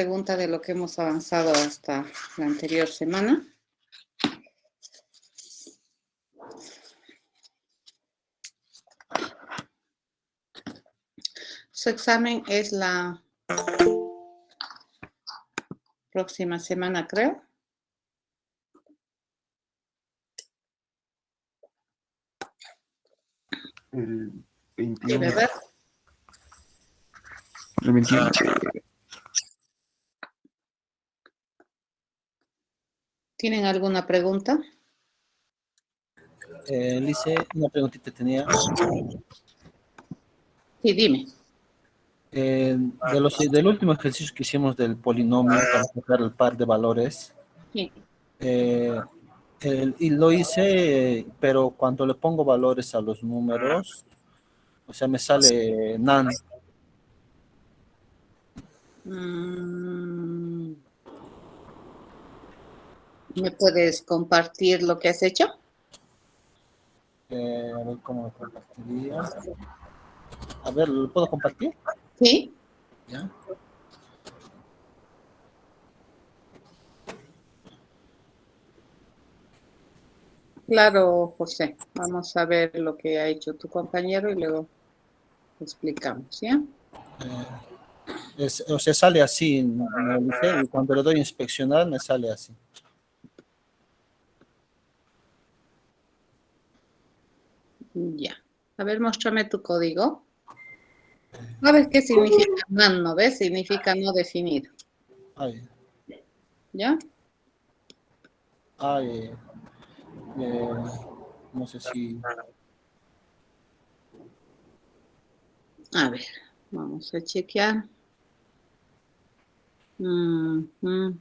Pregunta de lo que hemos avanzado hasta la anterior semana. Su examen es la próxima semana, creo. El 21. Sí, ¿verdad? El 21. ¿Tienen alguna pregunta? Lice, una preguntita tenía. Sí, dime. Del último ejercicio que hicimos del polinomio para sacar el par de valores, Sí. y lo hice, pero cuando le pongo valores a los números, o sea, me sale none. ¿Me puedes compartir lo que has hecho? A ver cómo lo compartiría. A ver, ¿lo puedo compartir? Sí. ¿Ya? Claro, José. Vamos a ver lo que ha hecho tu compañero y luego explicamos, ¿ya? O sea, sale así, ¿no? Y cuando le doy a inspeccionar, me sale así. Ya. A ver, muéstrame tu código. ¿Sabes qué significa none, no ves? Significa no definido. Ay, ¿Ya? ay, no sé si... A ver, vamos a chequear. Ujú.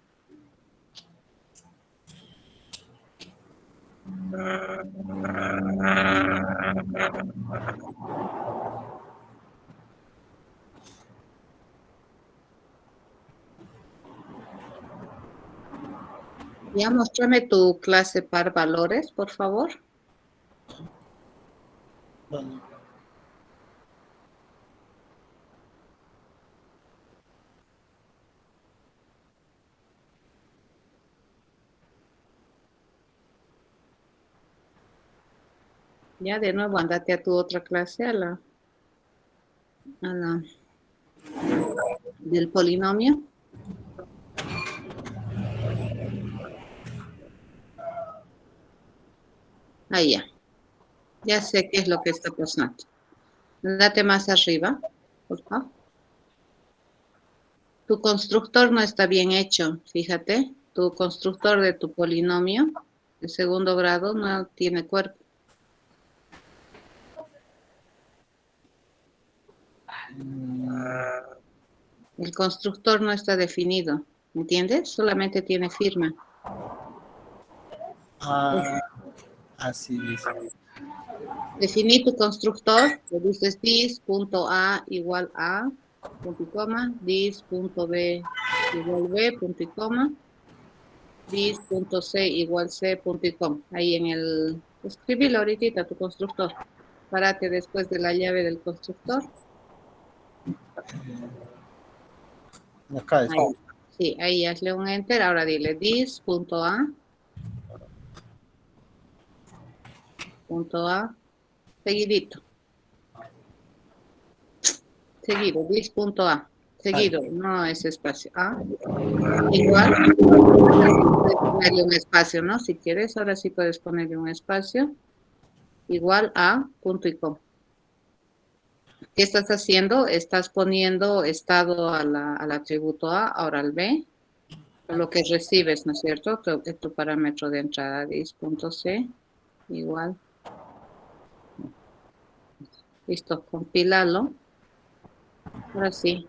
Ya, muéstrame tu clase par valores, por favor. Bueno, Ya, de nuevo, andate a tu otra clase, a la del polinomio. Ahí ya. Ya sé qué es lo que está pasando. Andate más arriba, por favor. Tu constructor no está bien hecho, fíjate. Tu constructor de tu polinomio de segundo grado no tiene cuerpo. El constructor no está definido, ¿entiendes? Solamente tiene firma. así dice. Definir tu constructor, le dices this.a igual a, punto y coma, this.b igual b, punto y coma, this.c igual c, punto y coma. Ahí en el, escribilo ahorita tu constructor. Párate después de la llave del constructor. Acá está. Ahí. Sí, ahí hazle un enter. Ahora dile this.a, punto a, seguidito. Seguido, this.a. Seguido, no es espacio. A. Igual. Puedes ponerle un espacio, ¿no? Si quieres, ahora sí puedes ponerle un espacio. Igual a punto y coma. ¿Qué estás haciendo? Estás poniendo estado al atributo A, ahora al B, lo que recibes, ¿no es cierto? Tu parámetro de entrada, dis.c, igual. Listo, compílalo. Ahora sí,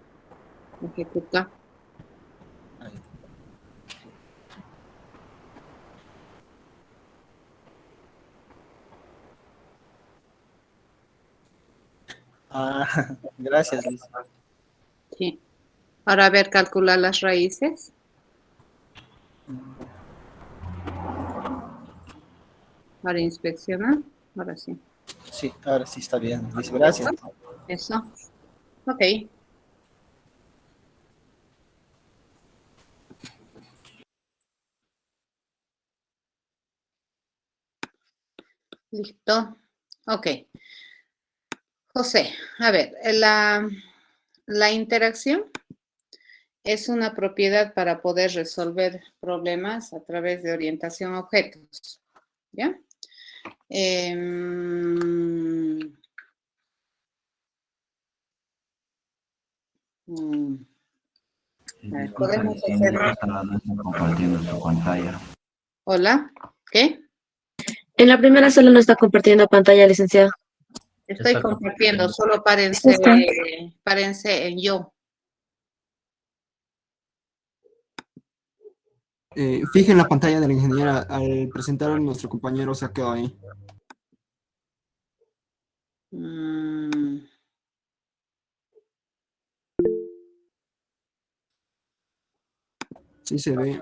ejecuta. Gracias, Liz. Sí. Ahora a ver, calcular las raíces. Ahora inspecciona. Ahora sí. Sí, ahora sí está bien. Liz, gracias. Eso. Ok. Listo. Ok. José, a ver, la interacción es una propiedad para poder resolver problemas a través de orientación a objetos. ¿Ya? A ver, podemos hacer... No está compartiendo su pantalla. Hola, ¿qué? En la primera sala no está compartiendo pantalla, licenciado. Estoy Está compartiendo, compartiendo. solo párense en yo. Fijen la pantalla de la ingeniera. Al presentar a nuestro compañero se ha quedado ahí. Mm, Sí se ve.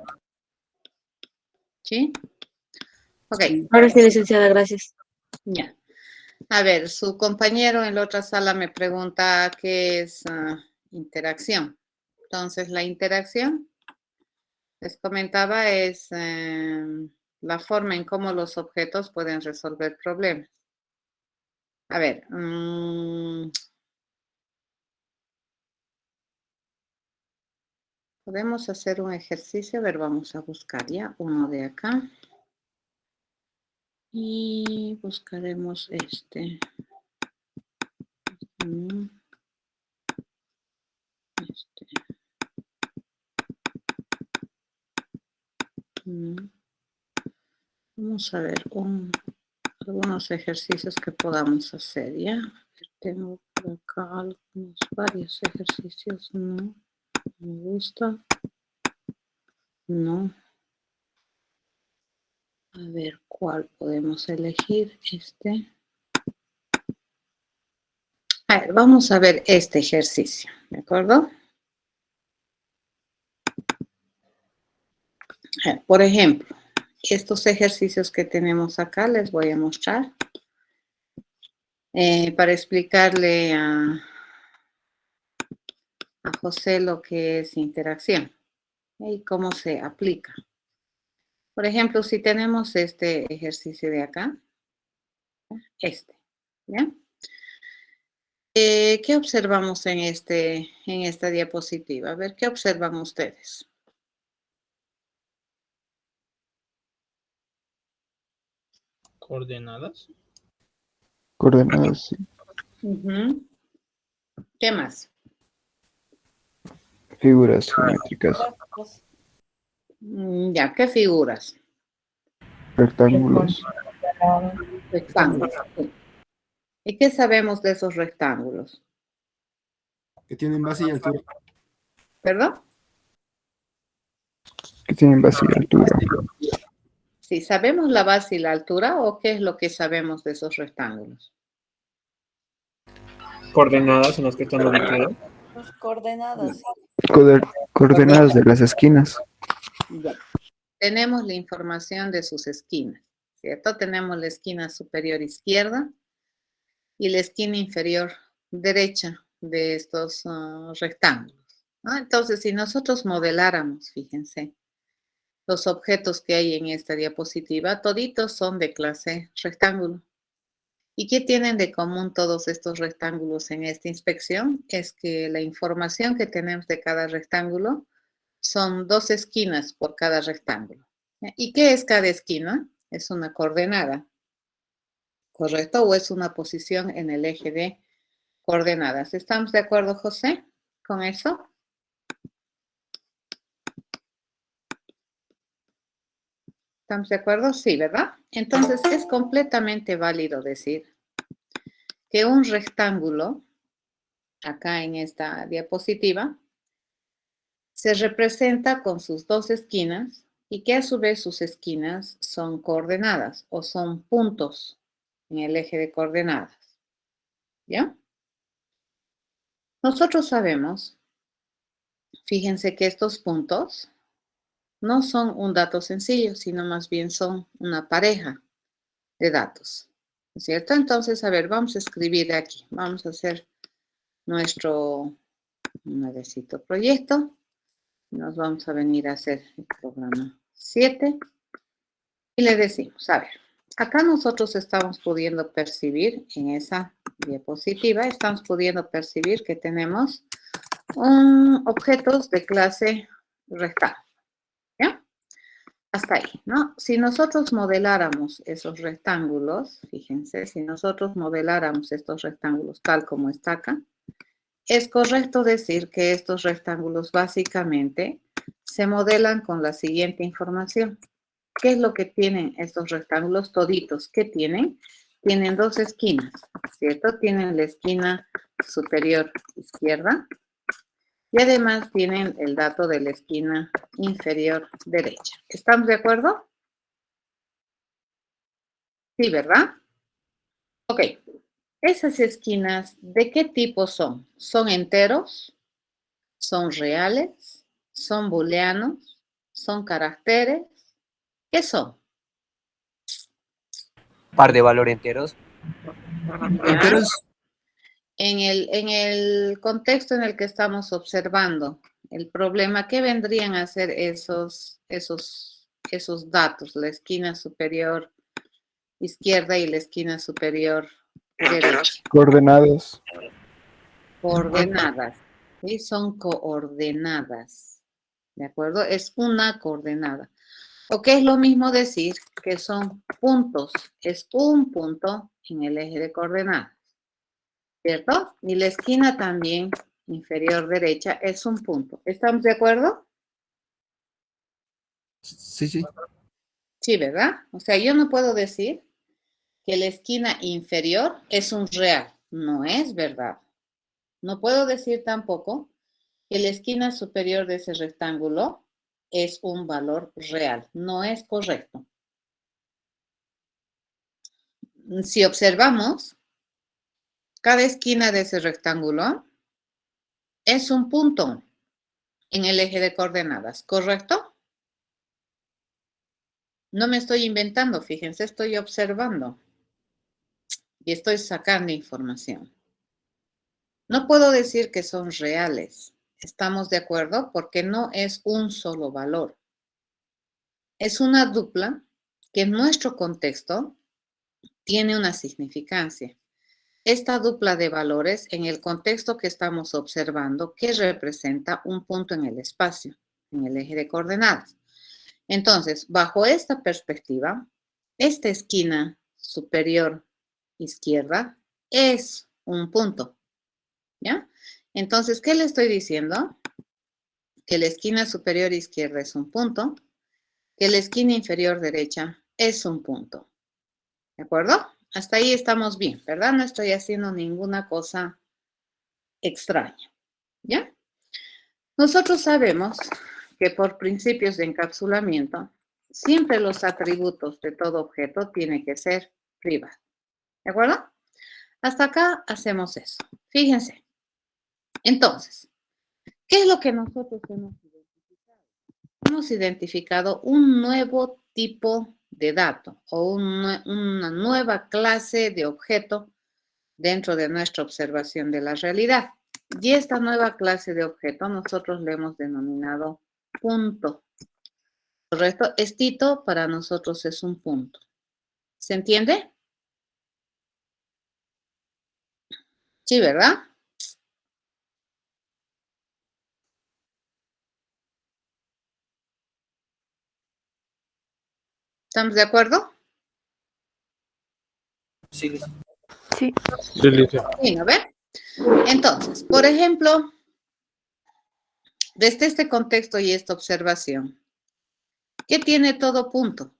¿Sí? Ok, Ahora sí, licenciada, gracias. ya. A ver, su compañero en la otra sala me pregunta qué es interacción. Entonces, la interacción, les comentaba, es la forma en cómo los objetos pueden resolver problemas. A ver, podemos hacer un ejercicio. A ver, vamos a buscar ya uno de acá. Y buscaremos este. Este. Vamos a ver algunos ejercicios que podamos hacer, ¿ya? A ver, tengo por acá varios ejercicios. No, me gusta. No. A ver, ¿cuál podemos elegir? Este. A ver, vamos a ver este ejercicio, ¿de acuerdo? A ver, por ejemplo, estos ejercicios que tenemos acá les voy a mostrar para explicarle a José lo que es interacción y cómo se aplica. Por ejemplo, si tenemos este ejercicio de acá, ¿ya? ¿Qué observamos en esta diapositiva? A ver, ¿qué observan ustedes? Coordenadas. Coordenadas, sí. ¿Qué más? Figuras geométricas, Ya, ¿qué figuras? rectángulos, Rectángulos. Sí. ¿Y qué sabemos de esos rectángulos? Que tienen base y altura. ¿Perdón? que tienen base y altura. Sí, ¿sabemos la base y la altura o qué es lo que sabemos de esos rectángulos? Coordenadas en las que están ubicadas. Sus coordenadas. Coordenadas de las esquinas. Ya. Tenemos la información de sus esquinas, ¿cierto? Tenemos la esquina superior izquierda y la esquina inferior derecha de estos rectángulos, ¿no? Entonces, si nosotros modeláramos, fíjense, los objetos que hay en esta diapositiva, toditos son de clase rectángulo. ¿Y qué tienen de común todos estos rectángulos en esta inspección? Es que la información que tenemos de cada rectángulo son 2 esquinas por cada rectángulo. ¿Y qué es cada esquina? Es una coordenada, ¿correcto? ¿O es una posición en el eje de coordenadas? ¿Estamos de acuerdo, José, con eso? ¿Estamos de acuerdo? Sí, ¿verdad? Entonces, es completamente válido decir que un rectángulo, acá en esta diapositiva, se representa con sus 2 esquinas y que a su vez sus esquinas son coordenadas o son puntos en el eje de coordenadas. ¿Ya? Nosotros sabemos, fíjense que estos puntos no son un dato sencillo, sino más bien son una pareja de datos, ¿cierto? Entonces, a ver, vamos a escribir aquí, vamos a hacer nuestro nuevecito proyecto. Nos vamos a venir a hacer el programa 7 y le decimos, a ver, acá nosotros estamos pudiendo percibir en esa diapositiva, estamos pudiendo percibir que tenemos objetos de clase rectángulo, ¿ya? Hasta ahí, ¿no? Si nosotros modeláramos esos rectángulos, fíjense, si nosotros modeláramos estos rectángulos tal como está acá, es correcto decir que estos rectángulos básicamente se modelan con la siguiente información. ¿Qué es lo que tienen estos rectángulos toditos? ¿Qué tienen? Tienen dos esquinas, ¿cierto? Tienen la esquina superior izquierda y además tienen el dato de la esquina inferior derecha. ¿Estamos de acuerdo? Sí, ¿verdad? Ok. Esas esquinas, ¿de qué tipo son? ¿Son enteros? ¿Son reales? ¿Son booleanos? ¿Son caracteres? ¿Qué son? Par de valor enteros. Enteros, En el contexto en el que estamos observando el problema, ¿qué vendrían a ser esos datos? La esquina superior izquierda y la esquina superior derecha. Coordenadas. Coordenadas. ¿Sí? Son coordenadas. ¿De acuerdo? Es una coordenada. ¿O qué es lo mismo decir que son puntos? Es un punto en el eje de coordenadas. ¿Cierto? Y la esquina también inferior derecha es un punto. ¿Estamos de acuerdo? sí, sí. Sí, ¿verdad? O sea, yo no puedo decir que la esquina inferior es un real. No es verdad. No puedo decir tampoco que la esquina superior de ese rectángulo es un valor real. No es correcto. Si observamos, cada esquina de ese rectángulo es un punto en el eje de coordenadas, ¿correcto? No me estoy inventando, fíjense, estoy observando y estoy sacando información. No puedo decir que son reales. ¿Estamos de acuerdo? Porque no es un solo valor. Es una dupla que en nuestro contexto tiene una significancia. Esta dupla de valores en el contexto que estamos observando, que representa un punto en el espacio, en el eje de coordenadas. Entonces, bajo esta perspectiva, esta esquina superior izquierda es un punto, ¿ya? Entonces, ¿qué le estoy diciendo? Que la esquina superior izquierda es un punto, que la esquina inferior derecha es un punto. ¿De acuerdo? Hasta ahí estamos bien, ¿verdad? No estoy haciendo ninguna cosa extraña, ¿ya? Nosotros sabemos que por principios de encapsulamiento, siempre los atributos de todo objeto tienen que ser privados. ¿De acuerdo? Hasta acá hacemos eso. Fíjense. Entonces, ¿qué es lo que nosotros hemos identificado? Hemos identificado un nuevo tipo de dato o una nueva clase de objeto dentro de nuestra observación de la realidad. Y esta nueva clase de objeto nosotros le hemos denominado punto. ¿Correcto? Estito para nosotros es un punto. ¿Se entiende? Sí, ¿verdad? ¿Estamos de acuerdo? Sí. Sí. Sí, Licia. Sí, ¿no ve? Entonces, por ejemplo, desde este contexto y esta observación, ¿qué tiene todo punto?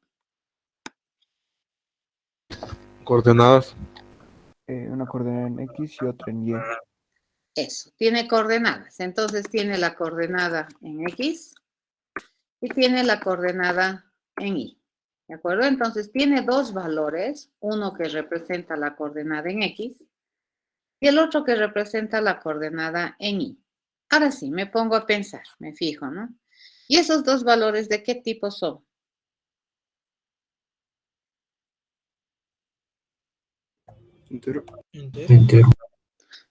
Coordenadas. Una coordenada en X y otra en Y. Eso, tiene coordenadas. Entonces tiene la coordenada en X y tiene la coordenada en Y. ¿De acuerdo? Entonces tiene dos valores, uno que representa la coordenada en X y el otro que representa la coordenada en Y. Ahora sí, me pongo a pensar, me fijo, ¿no? ¿Y esos dos valores de qué tipo son? Entero.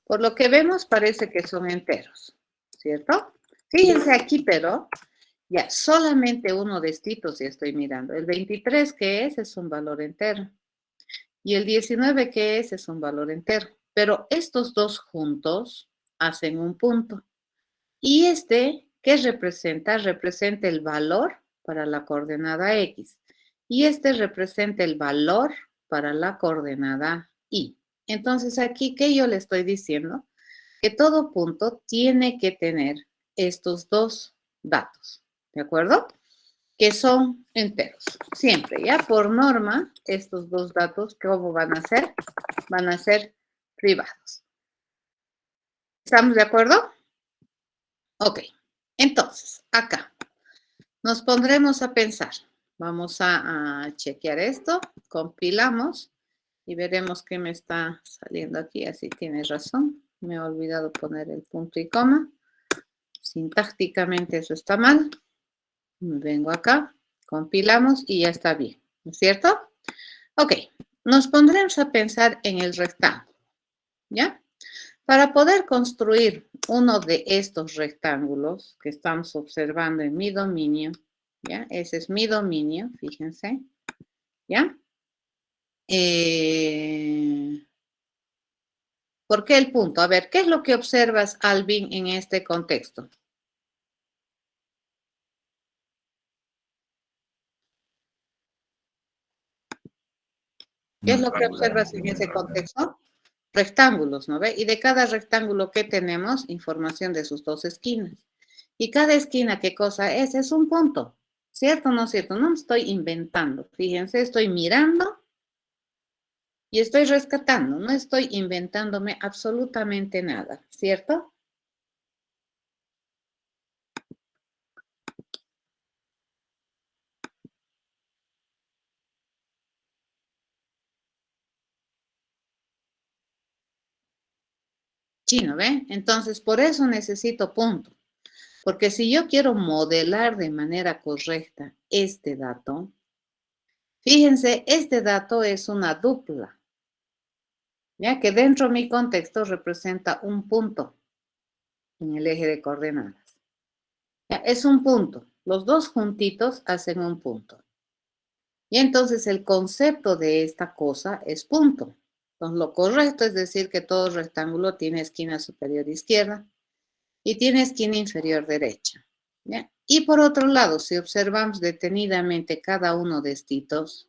Por lo que vemos parece que son enteros, ¿cierto? Fíjense aquí, pero, Ya, solamente uno de estos ya estoy mirando. El 23, ¿qué es? Es un valor entero. Y el 19, ¿qué es? Es un valor entero. Pero estos dos juntos hacen un punto. Y este, ¿qué representa? Representa el valor para la coordenada X. Y este representa el valor para la coordenada Y. Entonces, aquí, ¿qué yo le estoy diciendo? Que todo punto tiene que tener estos dos datos. ¿De acuerdo? Que son enteros. Siempre, ¿ya? Por norma, estos dos datos, ¿cómo van a ser? Van a ser privados. ¿Estamos de acuerdo? Ok. Entonces, acá nos pondremos a pensar. Vamos a chequear esto, compilamos y veremos qué me está saliendo aquí. Así tienes razón. Me he olvidado poner el punto y coma. Sintácticamente eso está mal. Vengo acá, compilamos y ya está bien, ¿no es cierto? Ok, nos pondremos a pensar en el rectángulo, ¿ya? Para poder construir uno de estos rectángulos que estamos observando en mi dominio, ¿ya? Ese es mi dominio, fíjense, ¿ya? ¿Por qué el punto? A ver, ¿qué es lo que observas, Alvin, en este contexto? ¿Qué es lo que observas en ese contexto? Rectángulos, ¿no ve? Y de cada rectángulo que tenemos, información de sus dos esquinas. Y cada esquina, ¿qué cosa es? Es un punto. ¿Cierto o no cierto? No me estoy inventando. Fíjense, estoy mirando y estoy rescatando. No estoy inventándome absolutamente nada, ¿cierto? Sí, ¿no ve? Entonces, por eso necesito punto. Porque si yo quiero modelar de manera correcta este dato, fíjense, este dato es una dupla, ya que dentro de mi contexto representa un punto en el eje de coordenadas. Ya, es un punto. Los dos juntitos hacen un punto. Y entonces el concepto de esta cosa es punto. Entonces lo correcto es decir que todo rectángulo tiene esquina superior izquierda y tiene esquina inferior derecha. ¿Ya? Y por otro lado, si observamos detenidamente cada uno de estos,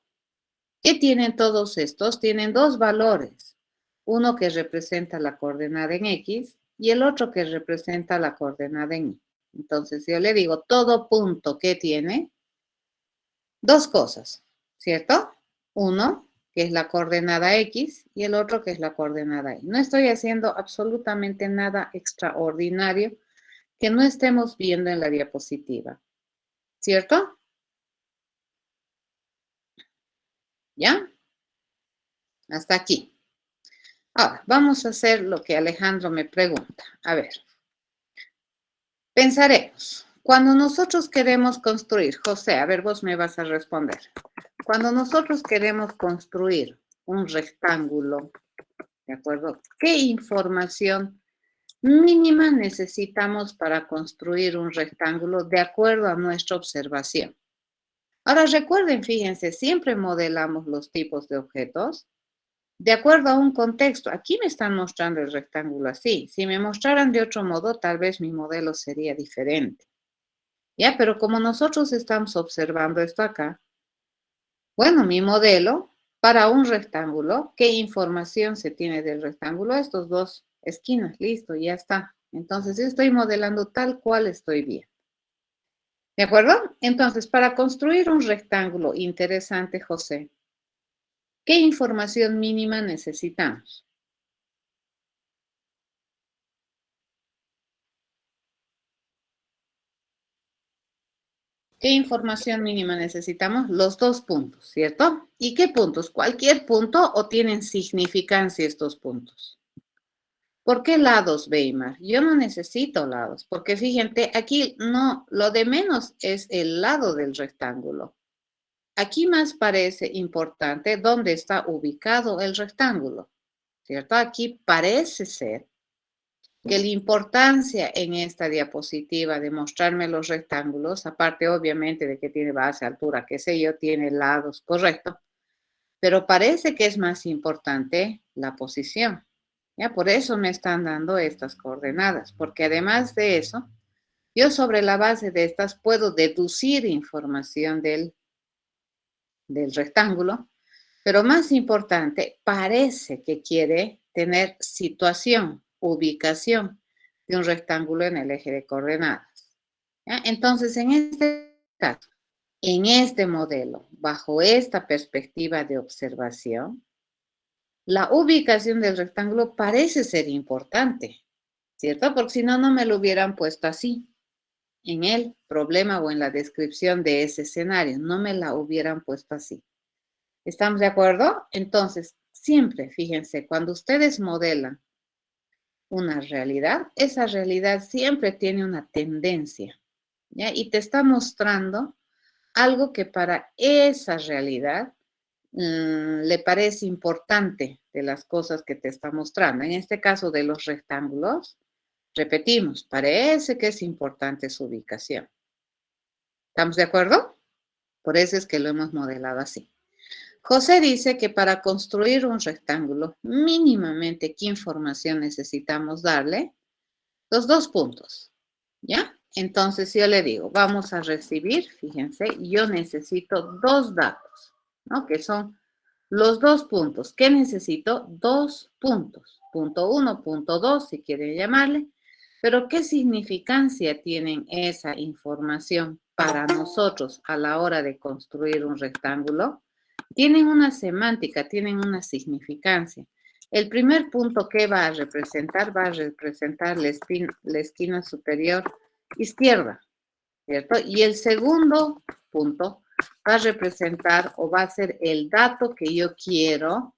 ¿qué tienen todos estos? Tienen dos valores. Uno que representa la coordenada en X y el otro que representa la coordenada en Y. Entonces yo le digo, todo punto que tiene dos cosas, ¿cierto? Uno, que es la coordenada X, y el otro que es la coordenada Y. No estoy haciendo absolutamente nada extraordinario que no estemos viendo en la diapositiva, ¿cierto? ¿Ya? Hasta aquí. Ahora, vamos a hacer lo que Alejandro me pregunta. A ver, pensaremos. Cuando nosotros queremos construir, José, a ver, vos me vas a responder. Cuando nosotros queremos construir un rectángulo, ¿de acuerdo? ¿Qué información mínima necesitamos para construir un rectángulo de acuerdo a nuestra observación? Ahora recuerden, fíjense, siempre modelamos los tipos de objetos de acuerdo a un contexto. Aquí me están mostrando el rectángulo así. Si me mostraran de otro modo, tal vez mi modelo sería diferente. ¿Ya? Pero como nosotros estamos observando esto acá, bueno, mi modelo para un rectángulo, ¿qué información se tiene del rectángulo? Estos dos esquinas, listo, ya está. Entonces, yo estoy modelando tal cual estoy viendo. ¿De acuerdo? Entonces, para construir un rectángulo interesante, José, ¿qué información mínima necesitamos? ¿Qué información mínima necesitamos? Los dos puntos, ¿cierto? ¿Y qué puntos? ¿Cualquier punto o tienen significancia estos puntos? ¿Por qué lados, Weimar? Yo no necesito lados, porque fíjense, aquí no, lo de menos es el lado del rectángulo. Aquí más parece importante dónde está ubicado el rectángulo, ¿cierto? Aquí parece ser que la importancia en esta diapositiva de mostrarme los rectángulos, aparte obviamente de que tiene base, altura, qué sé yo, tiene lados, correcto, pero parece que es más importante la posición. Ya, por eso me están dando estas coordenadas, porque además de eso, yo sobre la base de estas puedo deducir información del rectángulo, pero más importante, parece que quiere tener situación, ubicación de un rectángulo en el eje de coordenadas. ¿Ya? Entonces, en este caso, en este modelo, bajo esta perspectiva de observación, la ubicación del rectángulo parece ser importante, ¿cierto? Porque si no, no me lo hubieran puesto así en el problema o en la descripción de ese escenario, no me la hubieran puesto así. ¿Estamos de acuerdo? Entonces, siempre, fíjense, cuando ustedes modelan una realidad, esa realidad siempre tiene una tendencia, ¿ya? Y te está mostrando algo que para esa realidad le parece importante de las cosas que te está mostrando. En este caso de los rectángulos, repetimos, parece que es importante su ubicación. ¿Estamos de acuerdo? Por eso es que lo hemos modelado así. José dice que para construir un rectángulo, mínimamente, ¿qué información necesitamos darle? Los 2 puntos, ¿ya? Entonces yo le digo, vamos a recibir, fíjense, yo necesito 2 datos, ¿no? Que son los 2 puntos. ¿Qué necesito? 2 puntos. Punto 1, punto 2, si quieren llamarle. Pero ¿qué significancia tienen esa información para nosotros a la hora de construir un rectángulo? Tienen una semántica, tienen una significancia. El primer punto que va a representar la esquina superior izquierda, ¿cierto? Y el segundo punto va a representar o va a ser el dato que yo quiero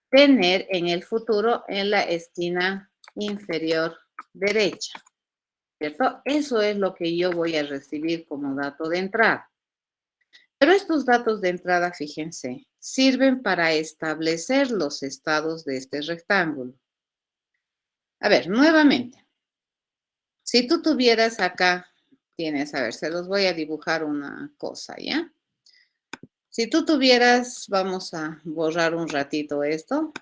tener en el futuro en la esquina inferior derecha, ¿cierto? Eso es lo que yo voy a recibir como dato de entrada. Pero estos datos de entrada, fíjense, sirven para establecer los estados de este rectángulo. A ver, nuevamente, si tú tuvieras acá, tienes, a ver, se los voy a dibujar una cosa, ¿ya? Si tú tuvieras, vamos a borrar un ratito esto,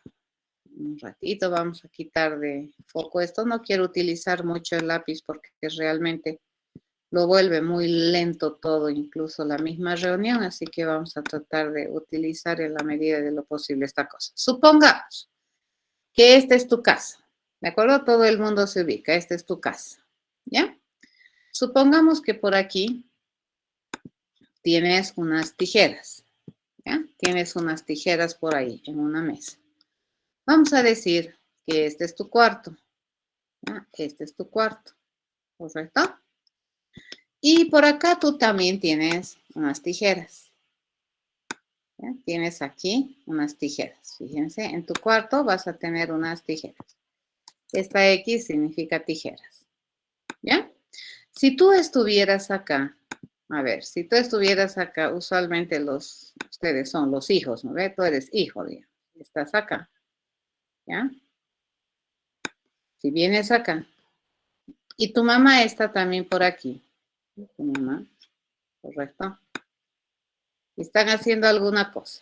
vamos a quitar de foco esto. No quiero utilizar mucho el lápiz porque realmente lo vuelve muy lento todo, incluso la misma reunión, así que vamos a tratar de utilizar en la medida de lo posible esta cosa. Supongamos que esta es tu casa, ¿de acuerdo? Todo el mundo se ubica, esta es tu casa, ¿ya? Supongamos que por aquí tienes unas tijeras, ¿ya? Tienes unas tijeras por ahí en una mesa. Vamos a decir que este es tu cuarto, ¿ya? Este es tu cuarto, ¿correcto? Y por acá tú también tienes unas tijeras. ¿Ya? Tienes aquí unas tijeras. Fíjense, en tu cuarto vas a tener unas tijeras. Esta X significa tijeras. ¿Ya? Si tú estuvieras acá, a ver, si tú estuvieras acá, usualmente ustedes son los hijos, ¿no ve? Tú eres hijo, digamos. Estás acá. ¿Ya? Si vienes acá. Y tu mamá está también por aquí. Tu mamá, ¿correcto? Están haciendo alguna cosa.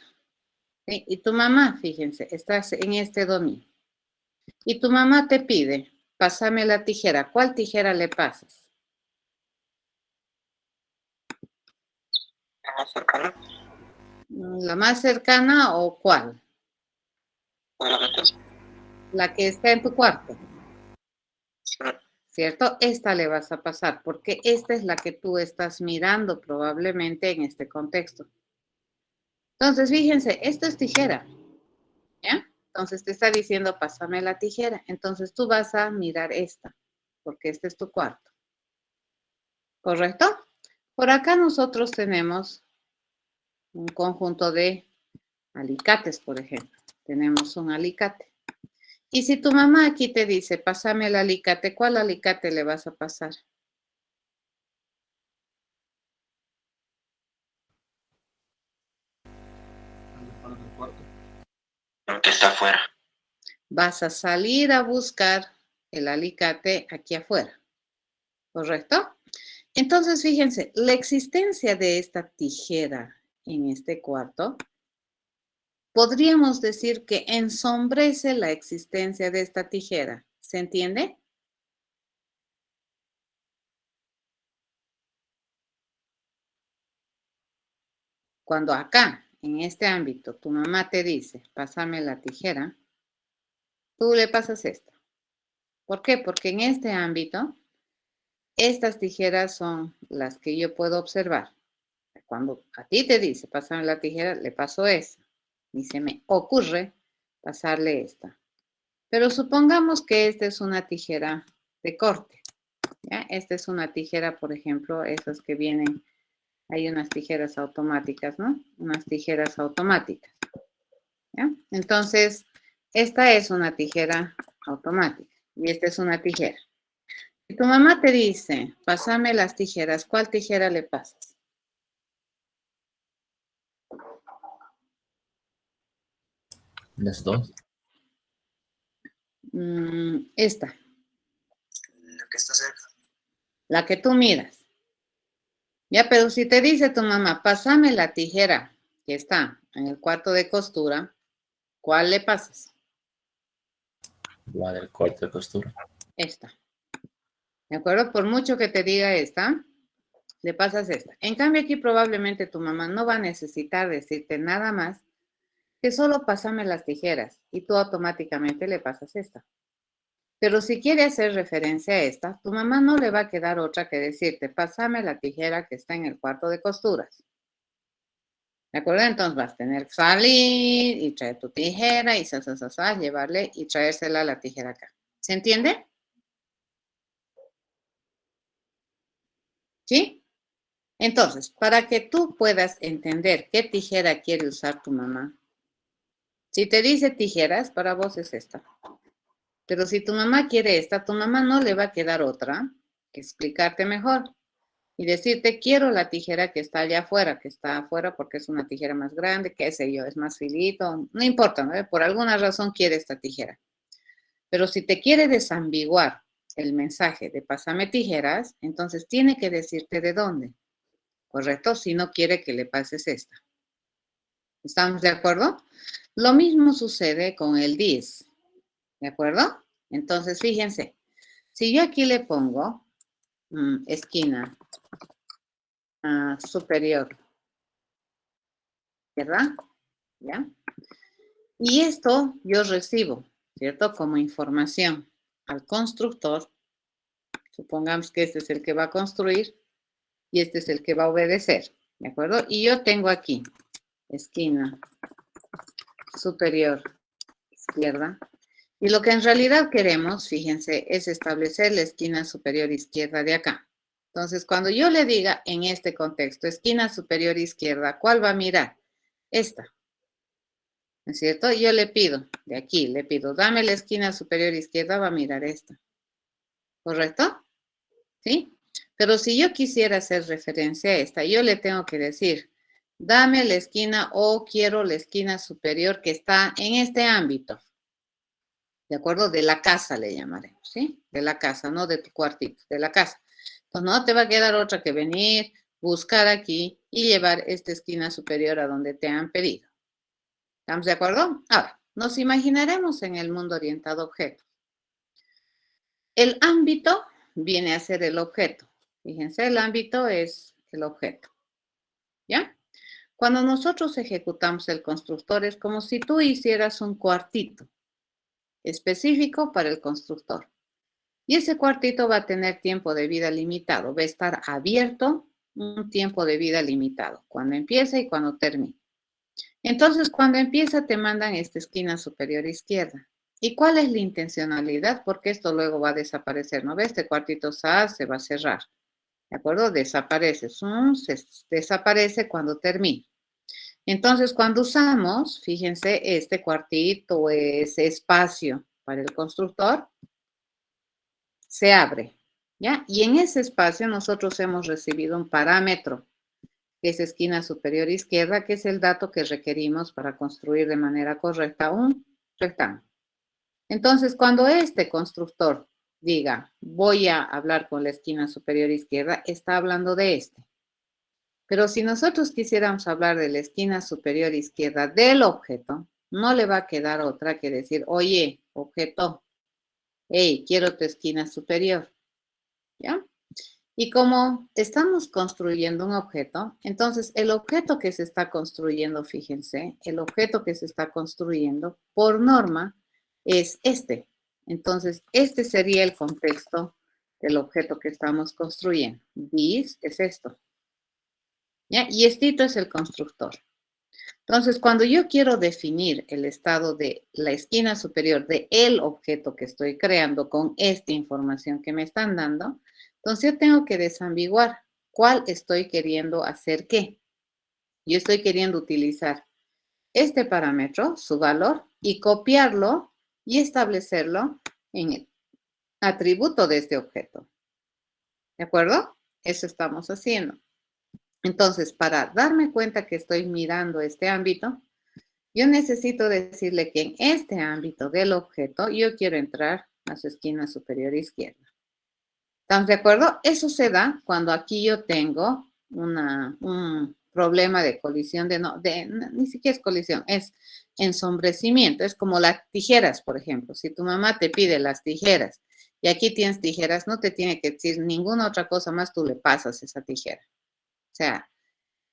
¿Sí? Y tu mamá, fíjense, estás en este dominio. Y tu mamá te pide, pásame la tijera. ¿Cuál tijera le pasas? ¿La más cercana o cuál? La que está en tu cuarto. ¿Cierto? Esta le vas a pasar porque esta es la que tú estás mirando probablemente en este contexto. Entonces, fíjense, esto es tijera. ¿Ya? Entonces te está diciendo, pásame la tijera. Entonces tú vas a mirar esta, porque este es tu cuarto. ¿Correcto? Por acá nosotros tenemos un conjunto de alicates, por ejemplo. Tenemos un alicate. Y si tu mamá aquí te dice, pásame el alicate, ¿cuál alicate le vas a pasar? El que está afuera. Vas a salir a buscar el alicate aquí afuera, ¿correcto? Entonces, fíjense, la existencia de esta tijera en este cuarto, podríamos decir que ensombrece la existencia de esta tijera. ¿Se entiende? Cuando acá, en este ámbito, tu mamá te dice, pásame la tijera, tú le pasas esta. ¿Por qué? Porque en este ámbito, estas tijeras son las que yo puedo observar. Cuando a ti te dice, pásame la tijera, le paso esa. Y se me ocurre pasarle esta. Pero supongamos que esta es una tijera de corte. ¿Ya? Esta es una tijera, por ejemplo, esas que vienen, hay unas tijeras automáticas, ¿no? Unas tijeras automáticas. ¿Ya? Entonces, esta es una tijera automática y esta es una tijera. Si tu mamá te dice, pásame las tijeras, ¿cuál tijera le pasas? Las dos. Esta. La que está cerca. La que tú miras. Ya, pero si te dice tu mamá, pásame la tijera que está en el cuarto de costura, ¿cuál le pasas? La del corte de costura. Esta. ¿De acuerdo? Por mucho que te diga esta, le pasas esta. En cambio, aquí probablemente tu mamá no va a necesitar decirte nada más que solo pásame las tijeras y tú automáticamente le pasas esta. Pero si quiere hacer referencia a esta, tu mamá no le va a quedar otra que decirte, pásame la tijera que está en el cuarto de costuras. ¿De acuerdo? Entonces vas a tener que salir y traer tu tijera y llevarle y traérsela la tijera acá. ¿Se entiende? ¿Sí? Entonces, para que tú puedas entender qué tijera quiere usar tu mamá, si te dice tijeras, para vos es esta. Pero si tu mamá quiere esta, tu mamá no le va a quedar otra que explicarte mejor y decirte, quiero la tijera que está allá afuera, que está afuera porque es una tijera más grande, qué sé yo, es más filito, no importa, ¿no? Por alguna razón quiere esta tijera. Pero si te quiere desambiguar el mensaje de pásame tijeras, entonces tiene que decirte de dónde, ¿correcto? Si no quiere que le pases esta. ¿Estamos de acuerdo? Lo mismo sucede con el dis. ¿De acuerdo? Entonces, fíjense, si yo aquí le pongo esquina superior, ¿verdad? ¿Ya? Y esto yo recibo, ¿cierto? Como información al constructor. Supongamos que este es el que va a construir y este es el que va a obedecer, ¿de acuerdo? Y yo tengo aquí esquina superior izquierda. Y lo que en realidad queremos, fíjense, es establecer la esquina superior izquierda de acá. Entonces, cuando yo le diga en este contexto, esquina superior izquierda, ¿cuál va a mirar? Esta. ¿No es cierto? Yo le pido, de aquí, le pido, dame la esquina superior izquierda, va a mirar esta. ¿Correcto? ¿Sí? Pero si yo quisiera hacer referencia a esta, yo le tengo que decir, dame la esquina o quiero la esquina superior que está en este ámbito. ¿De acuerdo? De la casa le llamaremos, ¿sí? De la casa, no de tu cuartito, de la casa. Entonces no te va a quedar otra que venir, buscar aquí y llevar esta esquina superior a donde te han pedido. ¿Estamos de acuerdo? Ahora, nos imaginaremos en el mundo orientado a objetos. El ámbito viene a ser el objeto. Fíjense, el ámbito es el objeto. ¿Ya? Cuando nosotros ejecutamos el constructor es como si tú hicieras un cuartito específico para el constructor. Y ese cuartito va a tener tiempo de vida limitado, va a estar abierto un tiempo de vida limitado, cuando empieza y cuando termina. Entonces, cuando empieza te mandan esta esquina superior izquierda. ¿Y cuál es la intencionalidad? Porque esto luego va a desaparecer, ¿no ves? Este cuartito se va a cerrar, ¿de acuerdo? Desaparece, desaparece cuando termina. Entonces, cuando usamos, fíjense, este cuartito, ese espacio para el constructor, se abre, ¿ya? Y en ese espacio nosotros hemos recibido un parámetro, que es esquina superior izquierda, que es el dato que requerimos para construir de manera correcta un rectángulo. Entonces, cuando este constructor diga, voy a hablar con la esquina superior izquierda, está hablando de este. Pero si nosotros quisiéramos hablar de la esquina superior izquierda del objeto, no le va a quedar otra que decir, oye, objeto, hey, quiero tu esquina superior. ¿Ya? Y como estamos construyendo un objeto, entonces el objeto que se está construyendo, fíjense, el objeto que se está construyendo por norma es este. Entonces, este sería el contexto del objeto que estamos construyendo. This es esto. ¿Ya? Y estito es el constructor. Entonces, cuando yo quiero definir el estado de la esquina superior de el objeto que estoy creando con esta información que me están dando, entonces yo tengo que desambiguar cuál estoy queriendo hacer qué. Yo estoy queriendo utilizar este parámetro, su valor, y copiarlo y establecerlo en el atributo de este objeto. ¿De acuerdo? Eso estamos haciendo. Entonces, para darme cuenta que estoy mirando este ámbito, yo necesito decirle que en este ámbito del objeto yo quiero entrar a su esquina superior izquierda. ¿Estamos de acuerdo? Eso se da cuando aquí yo tengo un problema de colisión, ni siquiera es colisión, es ensombrecimiento. Es como las tijeras, por ejemplo. Si tu mamá te pide las tijeras y aquí tienes tijeras, no te tiene que decir ninguna otra cosa más, tú le pasas esa tijera. O sea,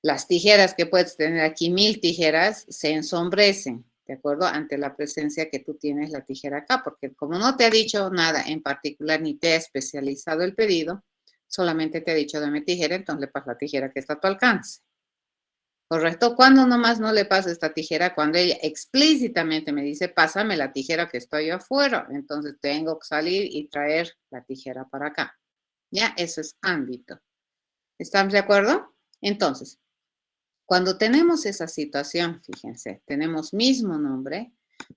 las tijeras que puedes tener aquí, 1000 tijeras, se ensombrecen, ¿de acuerdo? Ante la presencia que tú tienes la tijera acá, porque como no te ha dicho nada en particular ni te ha especializado el pedido, solamente te ha dicho dame tijera, entonces le pasas la tijera que está a tu alcance. ¿Correcto? ¿Cuándo nomás no le pasa esta tijera? Cuando ella explícitamente me dice, pásame la tijera que estoy afuera, entonces tengo que salir y traer la tijera para acá. ¿Ya? Eso es ámbito. ¿Estamos de acuerdo? Entonces, cuando tenemos esa situación, fíjense, tenemos mismo nombre,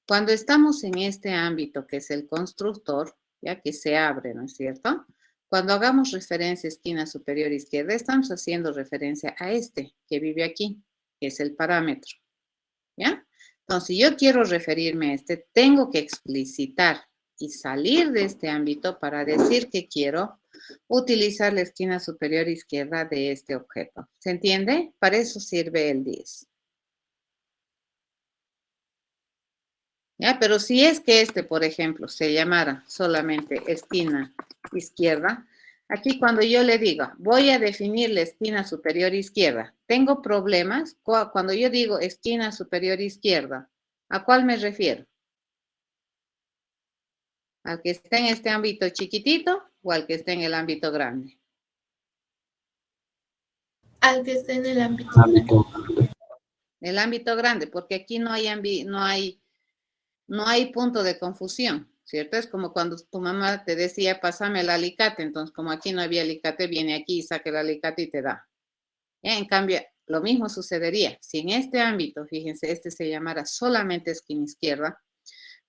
cuando estamos en este ámbito que es el constructor, ya que se abre, ¿no es cierto? Cuando hagamos referencia a esquina superior izquierda, estamos haciendo referencia a este que vive aquí, que es el parámetro, ¿ya? Entonces, si yo quiero referirme a este, tengo que explicitar y salir de este ámbito para decir que quiero utilizar la esquina superior izquierda de este objeto. ¿Se entiende? Para eso sirve el this. ¿Ya? Pero si es que este, por ejemplo, se llamara solamente esquina izquierda, aquí cuando yo le digo, voy a definir la esquina superior izquierda, ¿tengo problemas? Cuando yo digo esquina superior izquierda, ¿a cuál me refiero? ¿Al que está en este ámbito chiquitito o al que está en el ámbito grande? Al que esté en el ámbito. El ámbito grande, porque aquí no hay punto de confusión, ¿cierto? Es como cuando tu mamá te decía, pásame el alicate, entonces como aquí no había alicate, viene aquí y saca el alicate y te da. En cambio, lo mismo sucedería. Si en este ámbito, fíjense, este se llamara solamente esquina izquierda,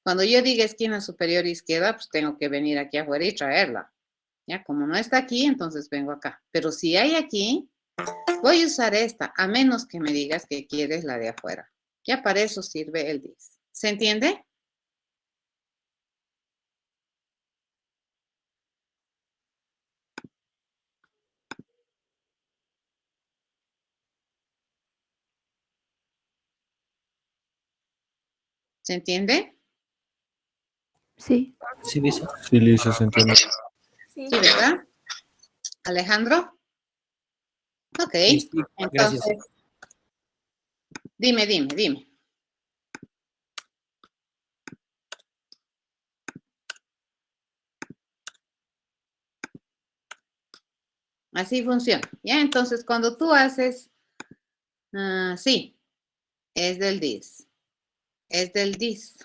cuando yo diga esquina superior izquierda, pues tengo que venir aquí afuera y traerla. Ya, como no está aquí, entonces vengo acá. Pero si hay aquí, voy a usar esta, a menos que me digas que quieres la de afuera. Ya para eso sirve el this. ¿Se entiende? ¿Se entiende? Sí. Sí, Lisa. Sí, Lisa, se entiende. Sí. Sí, ¿verdad? Alejandro. Ok, Sí, gracias. entonces, dime. Así funciona. Ya, entonces cuando tú haces, sí, es del this. Es del this,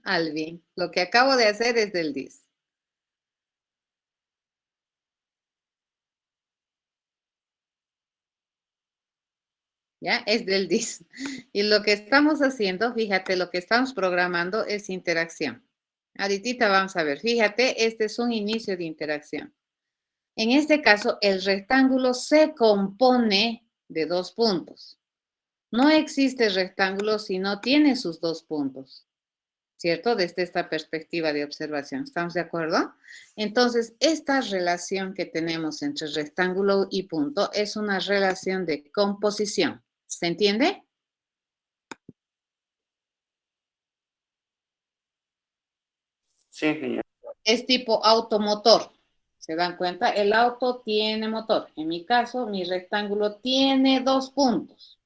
Alvin. Lo que acabo de hacer es del this. ¿Ya? Es del this. Y lo que estamos haciendo, fíjate, lo que estamos programando es interacción. Ahorita vamos a ver, fíjate, este es un inicio de interacción. En este caso, el rectángulo se compone de 2 puntos. No existe rectángulo si no tiene sus 2 puntos. ¿cierto? Desde esta perspectiva de observación. ¿Estamos de acuerdo? Entonces, esta relación que tenemos entre rectángulo y punto es una relación de composición. ¿Se entiende? Sí, genial. Es tipo automotor. ¿Se dan cuenta? El auto tiene motor. En mi caso, mi rectángulo tiene 2 puntos.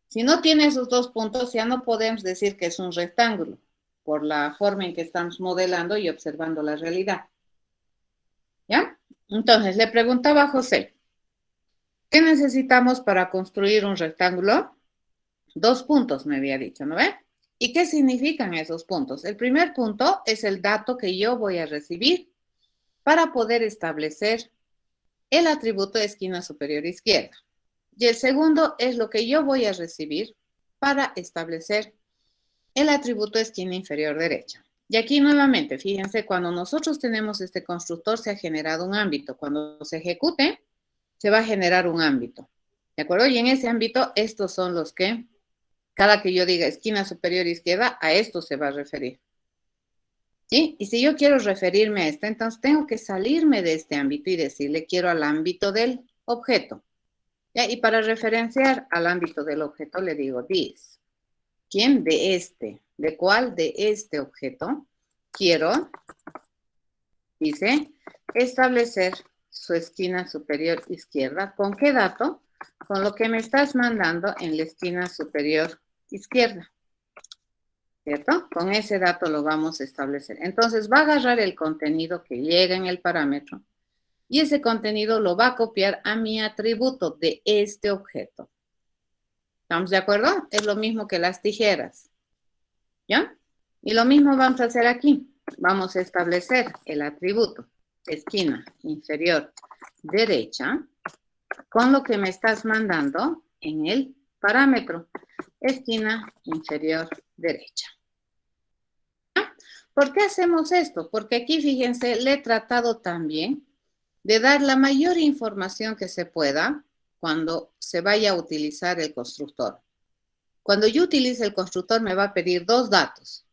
Si no tiene esos 2 puntos, ya no podemos decir que es un rectángulo, por la forma en que estamos modelando y observando la realidad. ¿Ya? Entonces, le preguntaba a José, ¿qué necesitamos para construir un rectángulo? 2 puntos, me había dicho, ¿no ve? ¿Y qué significan esos puntos? El primer punto es el dato que yo voy a recibir para poder establecer el atributo de esquina superior izquierda. Y el segundo es lo que yo voy a recibir para establecer el atributo de esquina inferior derecha. Y aquí nuevamente, fíjense, cuando nosotros tenemos este constructor se ha generado un ámbito. Cuando se ejecute, se va a generar un ámbito. ¿De acuerdo? Y en ese ámbito, estos son los que, cada que yo diga esquina superior izquierda, a esto se va a referir. ¿Sí? Y si yo quiero referirme a esto, entonces tengo que salirme de este ámbito y decirle quiero al ámbito del objeto. ¿Ya? Y para referenciar al ámbito del objeto le digo this. ¿Quién? De este. ¿De cuál? De este objeto. Quiero, dice, establecer su esquina superior izquierda. ¿Con qué dato? Con lo que me estás mandando en la esquina superior izquierda. ¿Cierto? Con ese dato lo vamos a establecer. Entonces va a agarrar el contenido que llega en el parámetro y ese contenido lo va a copiar a mi atributo de este objeto. ¿Estamos de acuerdo? Es lo mismo que las tijeras. ¿Ya? Y lo mismo vamos a hacer aquí. Vamos a establecer el atributo esquina inferior derecha con lo que me estás mandando en el parámetro esquina inferior derecha. ¿Por qué hacemos esto? Porque aquí, fíjense, le he tratado también de dar la mayor información que se pueda cuando se vaya a utilizar el constructor. Cuando yo utilice el constructor me va a pedir 2 datos.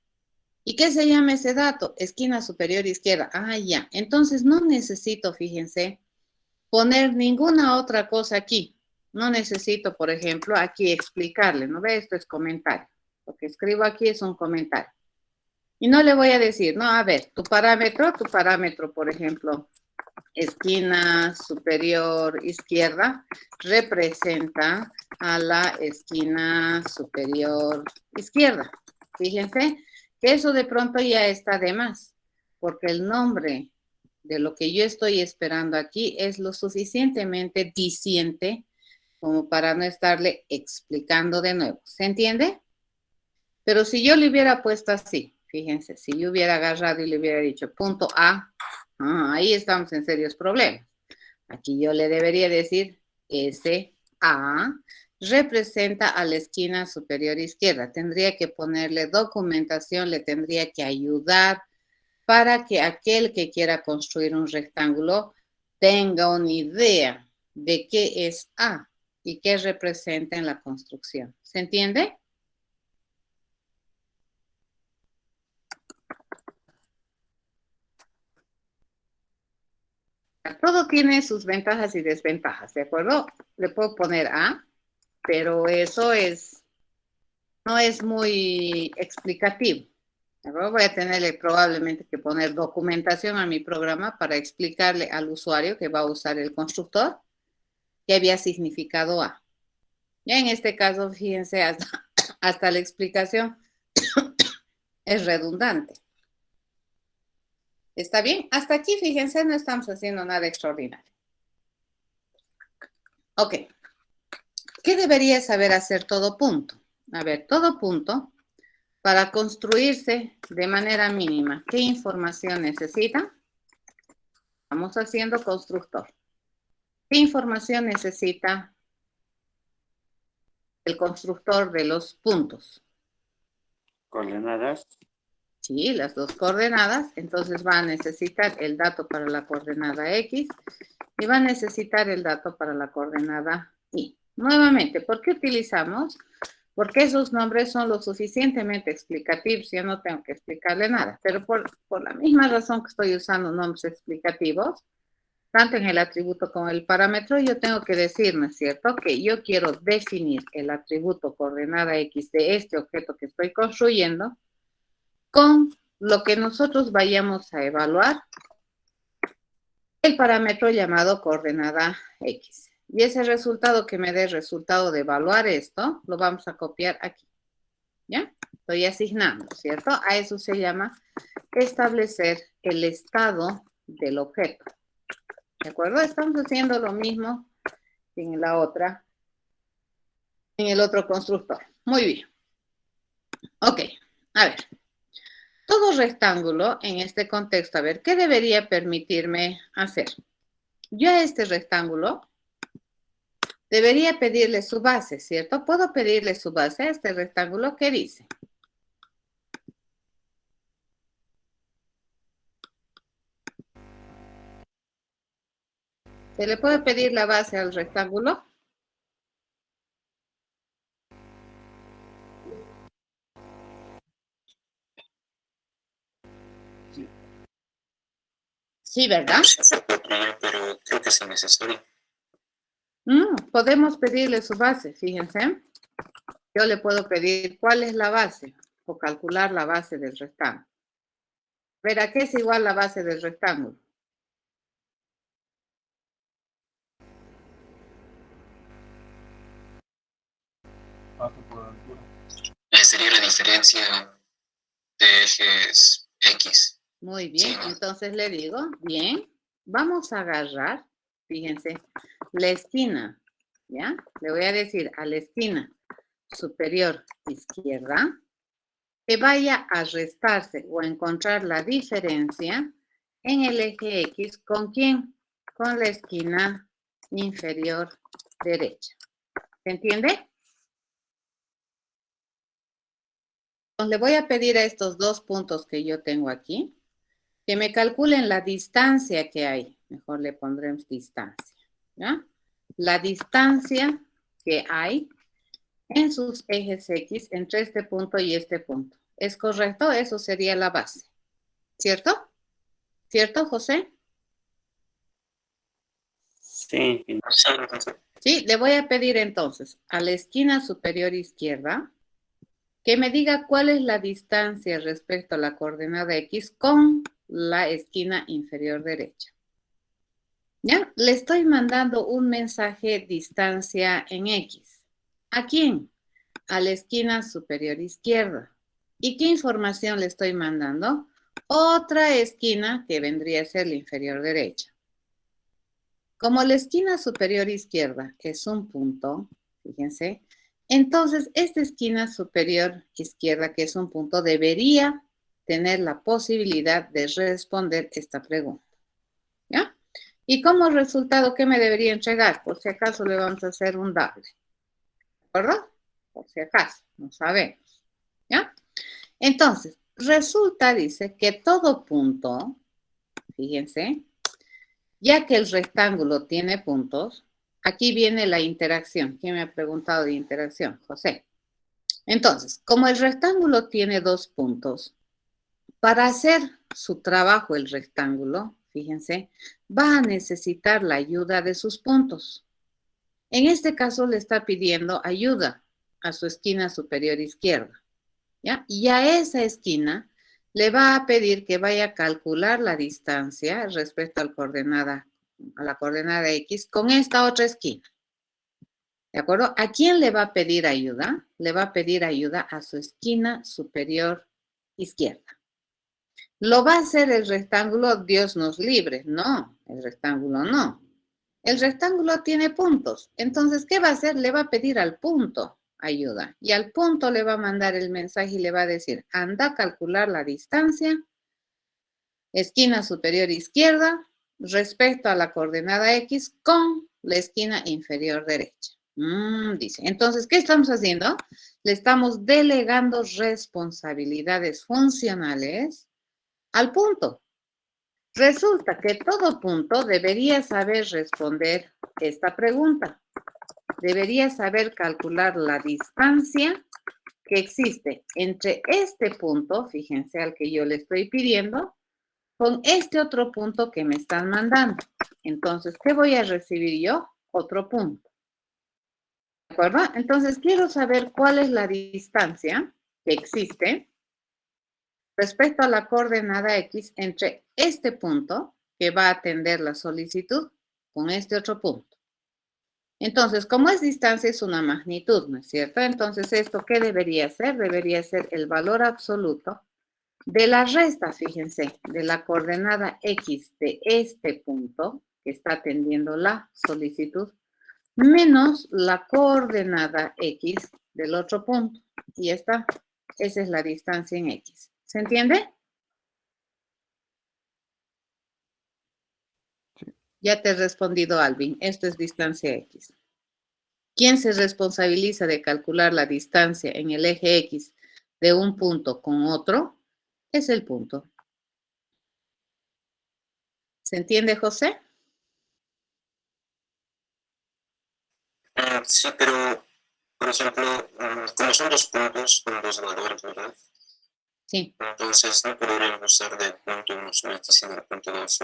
¿Y qué se llama ese dato? Esquina superior izquierda. Ah, ya. Entonces no necesito, fíjense, poner ninguna otra cosa aquí. No necesito, por ejemplo, aquí explicarle. ¿No ve? Esto es comentario. Lo que escribo aquí es un comentario. Y no le voy a decir, no, a ver, tu parámetro, por ejemplo, esquina superior izquierda, representa a la esquina superior izquierda. Fíjense que eso de pronto ya está de más, porque el nombre de lo que yo estoy esperando aquí es lo suficientemente diciente como para no estarle explicando de nuevo. ¿Se entiende? Pero si yo le hubiera puesto así, fíjense, si yo hubiera agarrado y le hubiera dicho punto A, ahí estamos en serios problemas. Aquí yo le debería decir SA representa a la esquina superior izquierda. Tendría que ponerle documentación, le tendría que ayudar para que aquel que quiera construir un rectángulo tenga una idea de qué es A y qué representa en la construcción. ¿Se entiende? Todo tiene sus ventajas y desventajas, ¿de acuerdo? Le puedo poner A, pero eso no es muy explicativo. ¿De acuerdo? Voy a tenerle probablemente que poner documentación a mi programa para explicarle al usuario que va a usar el constructor qué había significado A. Ya en este caso, fíjense, hasta la explicación es redundante. ¿Está bien? Hasta aquí, fíjense, no estamos haciendo nada extraordinario. Ok. ¿Qué debería saber hacer todo punto? A ver, todo punto, para construirse de manera mínima, ¿qué información necesita? Estamos haciendo constructor. ¿Qué información necesita el constructor de los puntos? Coordenadas. Sí, las 2 coordenadas. Entonces va a necesitar el dato para la coordenada X y va a necesitar el dato para la coordenada Y. Nuevamente, ¿por qué utilizamos Porque esos nombres son lo suficientemente explicativos, yo no tengo que explicarle nada, pero por la misma razón que estoy usando nombres explicativos, tanto en el atributo como en el parámetro, yo tengo que decir, ¿no es cierto?, que yo quiero definir el atributo coordenada X de este objeto que estoy construyendo con lo que nosotros vayamos a evaluar, el parámetro llamado coordenada X. Y ese resultado que me dé el resultado de evaluar esto, lo vamos a copiar aquí. ¿Ya? Estoy asignando, ¿cierto? A eso se llama establecer el estado del objeto. ¿De acuerdo? Estamos haciendo lo mismo en la otra, en el otro constructor. Muy bien. Ok, a ver. Todo rectángulo en este contexto, a ver, ¿qué debería permitirme hacer? Yo a este rectángulo debería pedirle su base, ¿cierto? ¿Puedo pedirle su base a este rectángulo? ¿Qué dice? ¿Se le puede pedir la base al rectángulo? Sí, ¿verdad? Se puede poner, pero creo que es innecesario. Podemos pedirle su base, fíjense. Yo le puedo pedir cuál es la base o calcular la base del rectángulo. ¿Verá qué es igual la base del rectángulo? Sería la diferencia de ejes X. Muy bien, Sí, ¿no? entonces le digo, bien, vamos a agarrar, fíjense, la esquina, ¿ya? Le voy a decir a la esquina superior izquierda que vaya a restarse o a encontrar la diferencia en el eje X, ¿con quién? Con la esquina inferior derecha. ¿Se entiende? Entonces le voy a pedir a estos dos puntos que yo tengo aquí, que me calculen la distancia que hay. Mejor le pondremos distancia, ¿ya? La distancia que hay en sus ejes X entre este punto y este punto. ¿Es correcto? Eso sería la base. ¿Cierto? ¿Cierto, José? Sí. Sí, le voy a pedir entonces a la esquina superior izquierda que me diga cuál es la distancia respecto a la coordenada X con la esquina inferior derecha. ¿Ya? Le estoy mandando un mensaje distancia en X. ¿A quién? A la esquina superior izquierda. ¿Y qué información le estoy mandando? Otra esquina que vendría a ser la inferior derecha. Como la esquina superior izquierda es un punto, fíjense, entonces esta esquina superior izquierda, que es un punto, debería tener la posibilidad de responder esta pregunta. ¿Ya? Y como resultado, ¿qué me debería entregar? Por si acaso le vamos a hacer un doble. ¿De acuerdo? Por si acaso, no sabemos. ¿Ya? Entonces, resulta, dice, que todo punto, fíjense, ya que el rectángulo tiene puntos, aquí viene la interacción. ¿Quién me ha preguntado de interacción? José. Entonces, como el rectángulo tiene dos puntos, para hacer su trabajo el rectángulo, fíjense, va a necesitar la ayuda de sus puntos. En este caso le está pidiendo ayuda a su esquina superior izquierda, ¿ya? Y a esa esquina le va a pedir que vaya a calcular la distancia respecto a la coordenada X con esta otra esquina. ¿De acuerdo? ¿A quién le va a pedir ayuda? Le va a pedir ayuda a su esquina superior izquierda. ¿Lo va a hacer el rectángulo? Dios nos libre. No, el rectángulo no. El rectángulo tiene puntos. Entonces, ¿qué va a hacer? Le va a pedir al punto ayuda. Y al punto le va a mandar el mensaje y le va a decir, anda a calcular la distancia, esquina superior izquierda, respecto a la coordenada X con la esquina inferior derecha. Dice, entonces, ¿qué estamos haciendo? Le estamos delegando responsabilidades funcionales al punto. Resulta que todo punto debería saber responder esta pregunta. debería saber calcular la distancia que existe entre este punto, fíjense al que yo le estoy pidiendo, con este otro punto que me están mandando. Entonces, ¿qué voy a recibir yo? Otro punto. ¿De acuerdo? Entonces, quiero saber cuál es la distancia que existe respecto a la coordenada X entre este punto que va a atender la solicitud con este otro punto. Entonces, como es distancia, es una magnitud, ¿no es cierto? Entonces, ¿esto qué debería ser? Debería ser el valor absoluto de la resta, fíjense, de la coordenada X de este punto que está atendiendo la solicitud, menos la coordenada X del otro punto. Y esa es la distancia en X. ¿Se entiende? Sí. Ya te he respondido, Alvin. Esto es distancia X. ¿Quién se responsabiliza de calcular la distancia en el eje X de un punto con otro? Es el punto. ¿Se entiende, José? Sí, pero, por ejemplo, como son dos puntos con dos valores, ¿verdad? Sí. Entonces, ¿no podríamos usar de punto 1 su X y del punto 2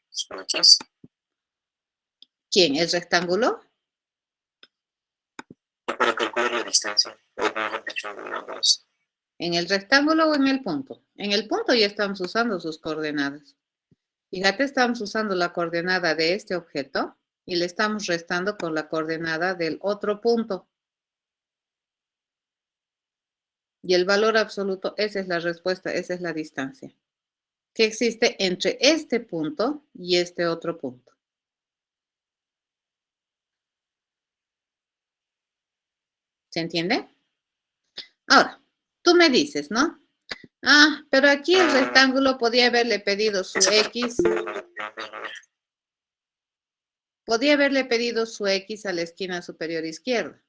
su X? ¿Quién? ¿El rectángulo? Para calcular la distancia, o mejor dicho, ambas. ¿En el rectángulo o en el punto? En el punto ya estamos usando sus coordenadas. Fíjate, estamos usando la coordenada de este objeto y le estamos restando con la coordenada del otro punto. Y el valor absoluto, esa es la respuesta, esa es la distancia que existe entre este punto y este otro punto. ¿Se entiende? Ahora, tú me dices, ¿no? Ah, pero aquí el rectángulo podía haberle pedido su X. Podía haberle pedido su X a la esquina superior izquierda.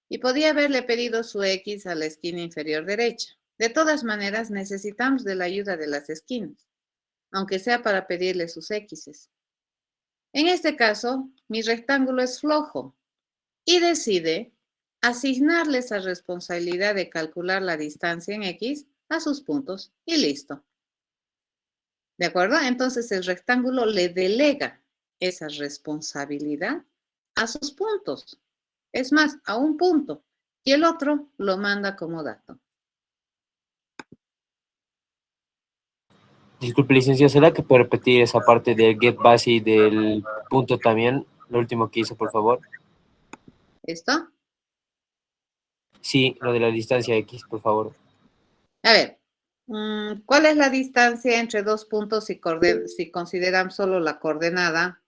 Y podía haberle pedido su X a la esquina inferior derecha. De todas maneras, necesitamos de la ayuda de las esquinas, aunque sea para pedirle sus X's. En este caso, mi rectángulo es flojo y decide asignarle esa responsabilidad de calcular la distancia en X a sus puntos y listo. ¿De acuerdo? Entonces el rectángulo le delega esa responsabilidad a sus puntos. Es más, a un punto. Y el otro lo manda como dato. Disculpe, licencia, ¿será que puede repetir esa parte del get base y del punto también? Lo último que hizo, por favor. ¿Esto? Sí, lo de la distancia X, por favor. A ver, ¿cuál es la distancia entre dos puntos si consideramos solo la coordenada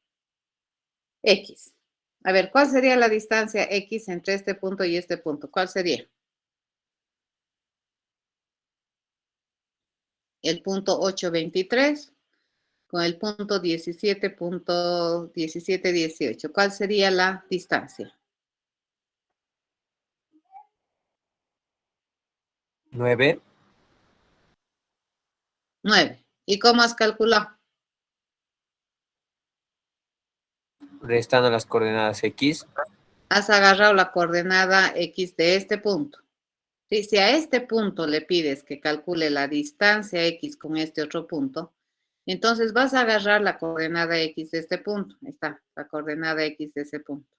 X? A ver, ¿cuál sería la distancia X entre este punto y este punto? ¿Cuál sería? El punto 8,23 con el punto 17,1718. ¿Cuál sería la distancia? 9. 9. ¿Y cómo has calculado? Restando las coordenadas X. Has agarrado la coordenada X de este punto. ¿Sí? Si a este punto le pides que calcule la distancia X con este otro punto, entonces vas a agarrar la coordenada X de este punto. Ahí está, la coordenada X de ese punto.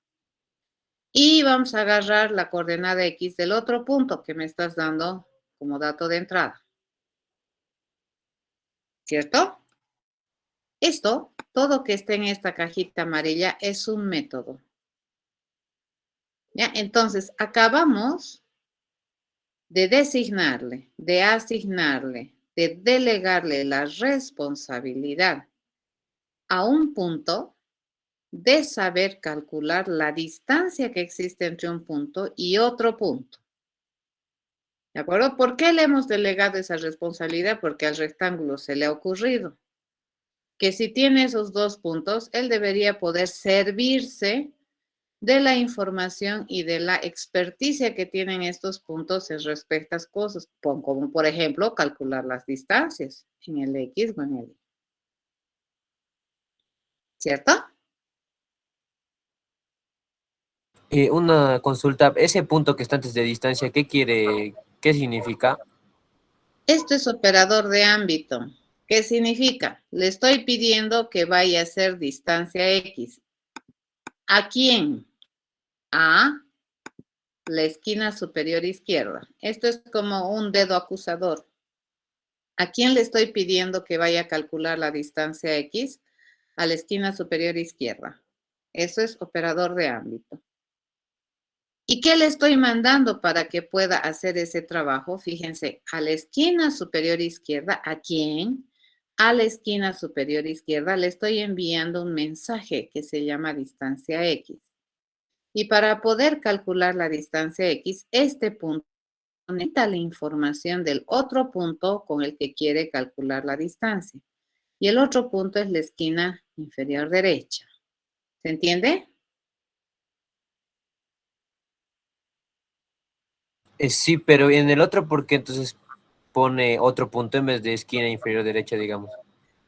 Y vamos a agarrar la coordenada X del otro punto que me estás dando como dato de entrada. ¿Cierto? Esto, todo que esté en esta cajita amarilla es un método. ¿Ya? Entonces, acabamos de designarle, de asignarle, de delegarle la responsabilidad a un punto de saber calcular la distancia que existe entre un punto y otro punto. ¿De acuerdo? ¿Por qué le hemos delegado esa responsabilidad? Porque al rectángulo se le ha ocurrido que si tiene esos dos puntos, él debería poder servirse de la información y de la experticia que tienen estos puntos en respectas cosas, como por ejemplo calcular las distancias en el X o en el Y. ¿Cierto? Una consulta, ese punto que está antes de distancia, ¿qué significa? Esto es operador de ámbito. ¿Qué significa? Le estoy pidiendo que vaya a hacer distancia X. ¿A quién? A la esquina superior izquierda. Esto es como un dedo acusador. ¿A quién le estoy pidiendo que vaya a calcular la distancia X? A la esquina superior izquierda. Eso es operador de ámbito. ¿Y qué le estoy mandando para que pueda hacer ese trabajo? Fíjense, a la esquina superior izquierda, ¿a quién? A la esquina superior izquierda le estoy enviando un mensaje que se llama distancia X. Y para poder calcular la distancia X, este punto conecta la información del otro punto con el que quiere calcular la distancia. Y el otro punto es la esquina inferior derecha. ¿Se entiende? Sí, pero en el otro, ¿por qué entonces pone otro punto en vez de esquina inferior derecha, digamos?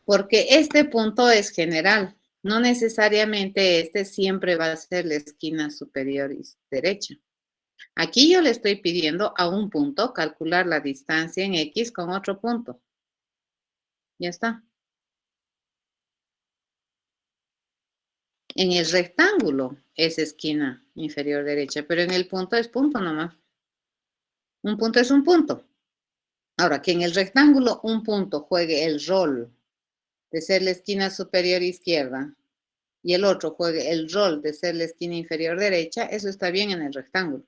Porque este punto es general. No necesariamente este siempre va a ser la esquina superior derecha. Aquí yo le estoy pidiendo a un punto calcular la distancia en X con otro punto. Ya está. En el rectángulo es esquina inferior derecha, pero en el punto es punto nomás. Un punto es un punto. Ahora, que en el rectángulo un punto juegue el rol de ser la esquina superior izquierda y el otro juegue el rol de ser la esquina inferior derecha, eso está bien en el rectángulo.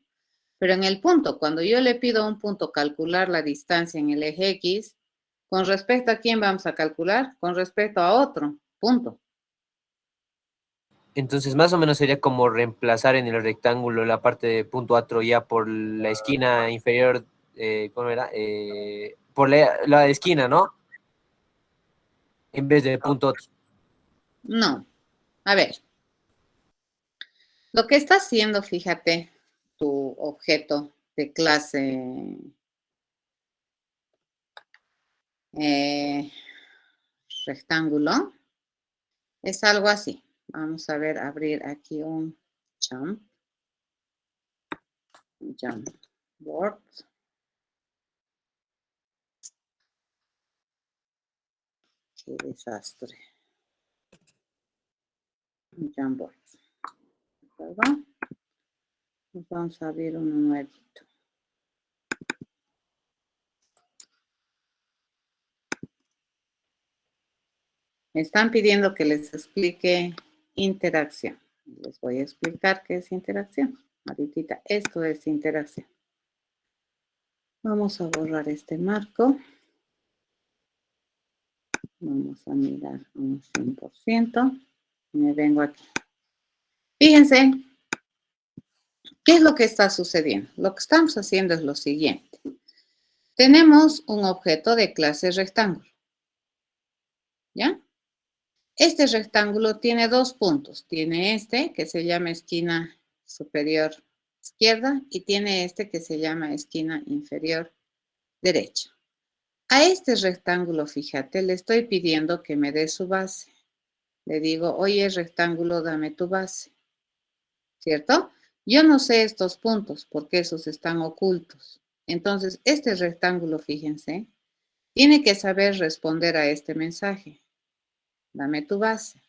Pero en el punto, cuando yo le pido a un punto calcular la distancia en el eje X, ¿con respecto a quién vamos a calcular? Con respecto a otro punto. Entonces, más o menos sería como reemplazar en el rectángulo la parte de punto A ya por la esquina inferior, ¿cómo era? Por la esquina, ¿no? En vez de punto otro. No. A ver. Lo que está haciendo, fíjate, tu objeto de clase rectángulo es algo así. Vamos a ver, abrir aquí un Jamboard. Qué desastre. Un Jamboard. ¿Verdad? Vamos a abrir uno nuevito. Me están pidiendo que les explique interacción. Les voy a explicar qué es interacción. Ahorita, esto es interacción. Vamos a borrar este marco. Vamos a mirar un 100%. Me vengo aquí. Fíjense, ¿qué es lo que está sucediendo? Lo que estamos haciendo es lo siguiente. Tenemos un objeto de clase rectángulo. ¿Ya? Este rectángulo tiene dos puntos. Tiene este que se llama esquina superior izquierda y tiene este que se llama esquina inferior derecha. A este rectángulo, fíjate, le estoy pidiendo que me dé su base. Le digo, oye, rectángulo, dame tu base. ¿Cierto? Yo no sé estos puntos porque esos están ocultos. Entonces, este rectángulo, fíjense, tiene que saber responder a este mensaje. Dame tu base.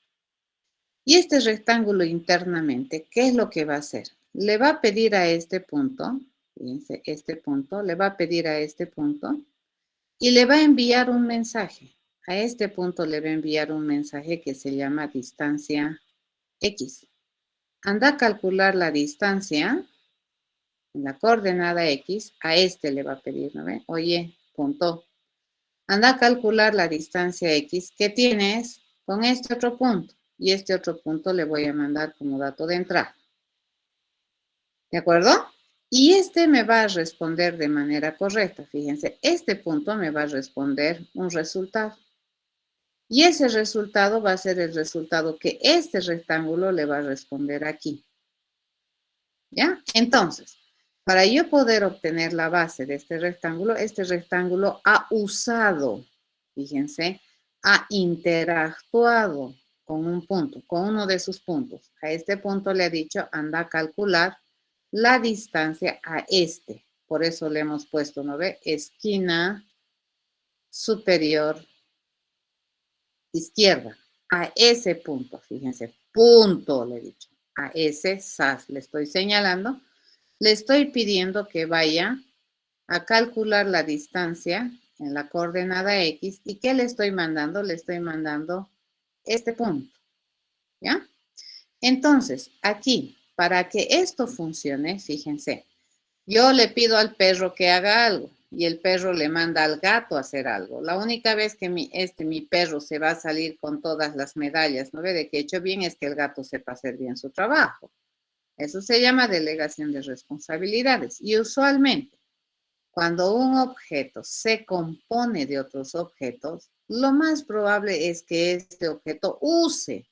Y este rectángulo internamente, ¿qué es lo que va a hacer? Le va a pedir a este punto, fíjense, este punto, le va a pedir a este punto y le va a enviar un mensaje. A este punto le va a enviar un mensaje que se llama distancia X. Anda a calcular la distancia en la coordenada X, a este le va a pedir, ¿no ve? Oye, punto. Anda a calcular la distancia X que tienes con este otro punto. Y este otro punto le voy a mandar como dato de entrada. ¿De acuerdo? Y este me va a responder de manera correcta. Fíjense, este punto me va a responder un resultado. Y ese resultado va a ser el resultado que este rectángulo le va a responder aquí. ¿Ya? Entonces, para yo poder obtener la base de este rectángulo ha usado, fíjense, ha interactuado con un punto, con uno de sus puntos. A este punto le ha dicho, anda a calcular la distancia a este. Por eso le hemos puesto, ¿no ve? Esquina superior izquierda. A ese punto, fíjense, punto le he dicho. A ese SAS le estoy señalando. Le estoy pidiendo que vaya a calcular la distancia en la coordenada X. ¿Y qué le estoy mandando? Le estoy mandando este punto. ¿Ya? Entonces, aquí, para que esto funcione, fíjense, yo le pido al perro que haga algo y el perro le manda al gato a hacer algo. La única vez que mi perro se va a salir con todas las medallas, ¿no ve? De que he hecho bien es que el gato sepa hacer bien su trabajo. Eso se llama delegación de responsabilidades. Y usualmente, cuando un objeto se compone de otros objetos, lo más probable es que este objeto use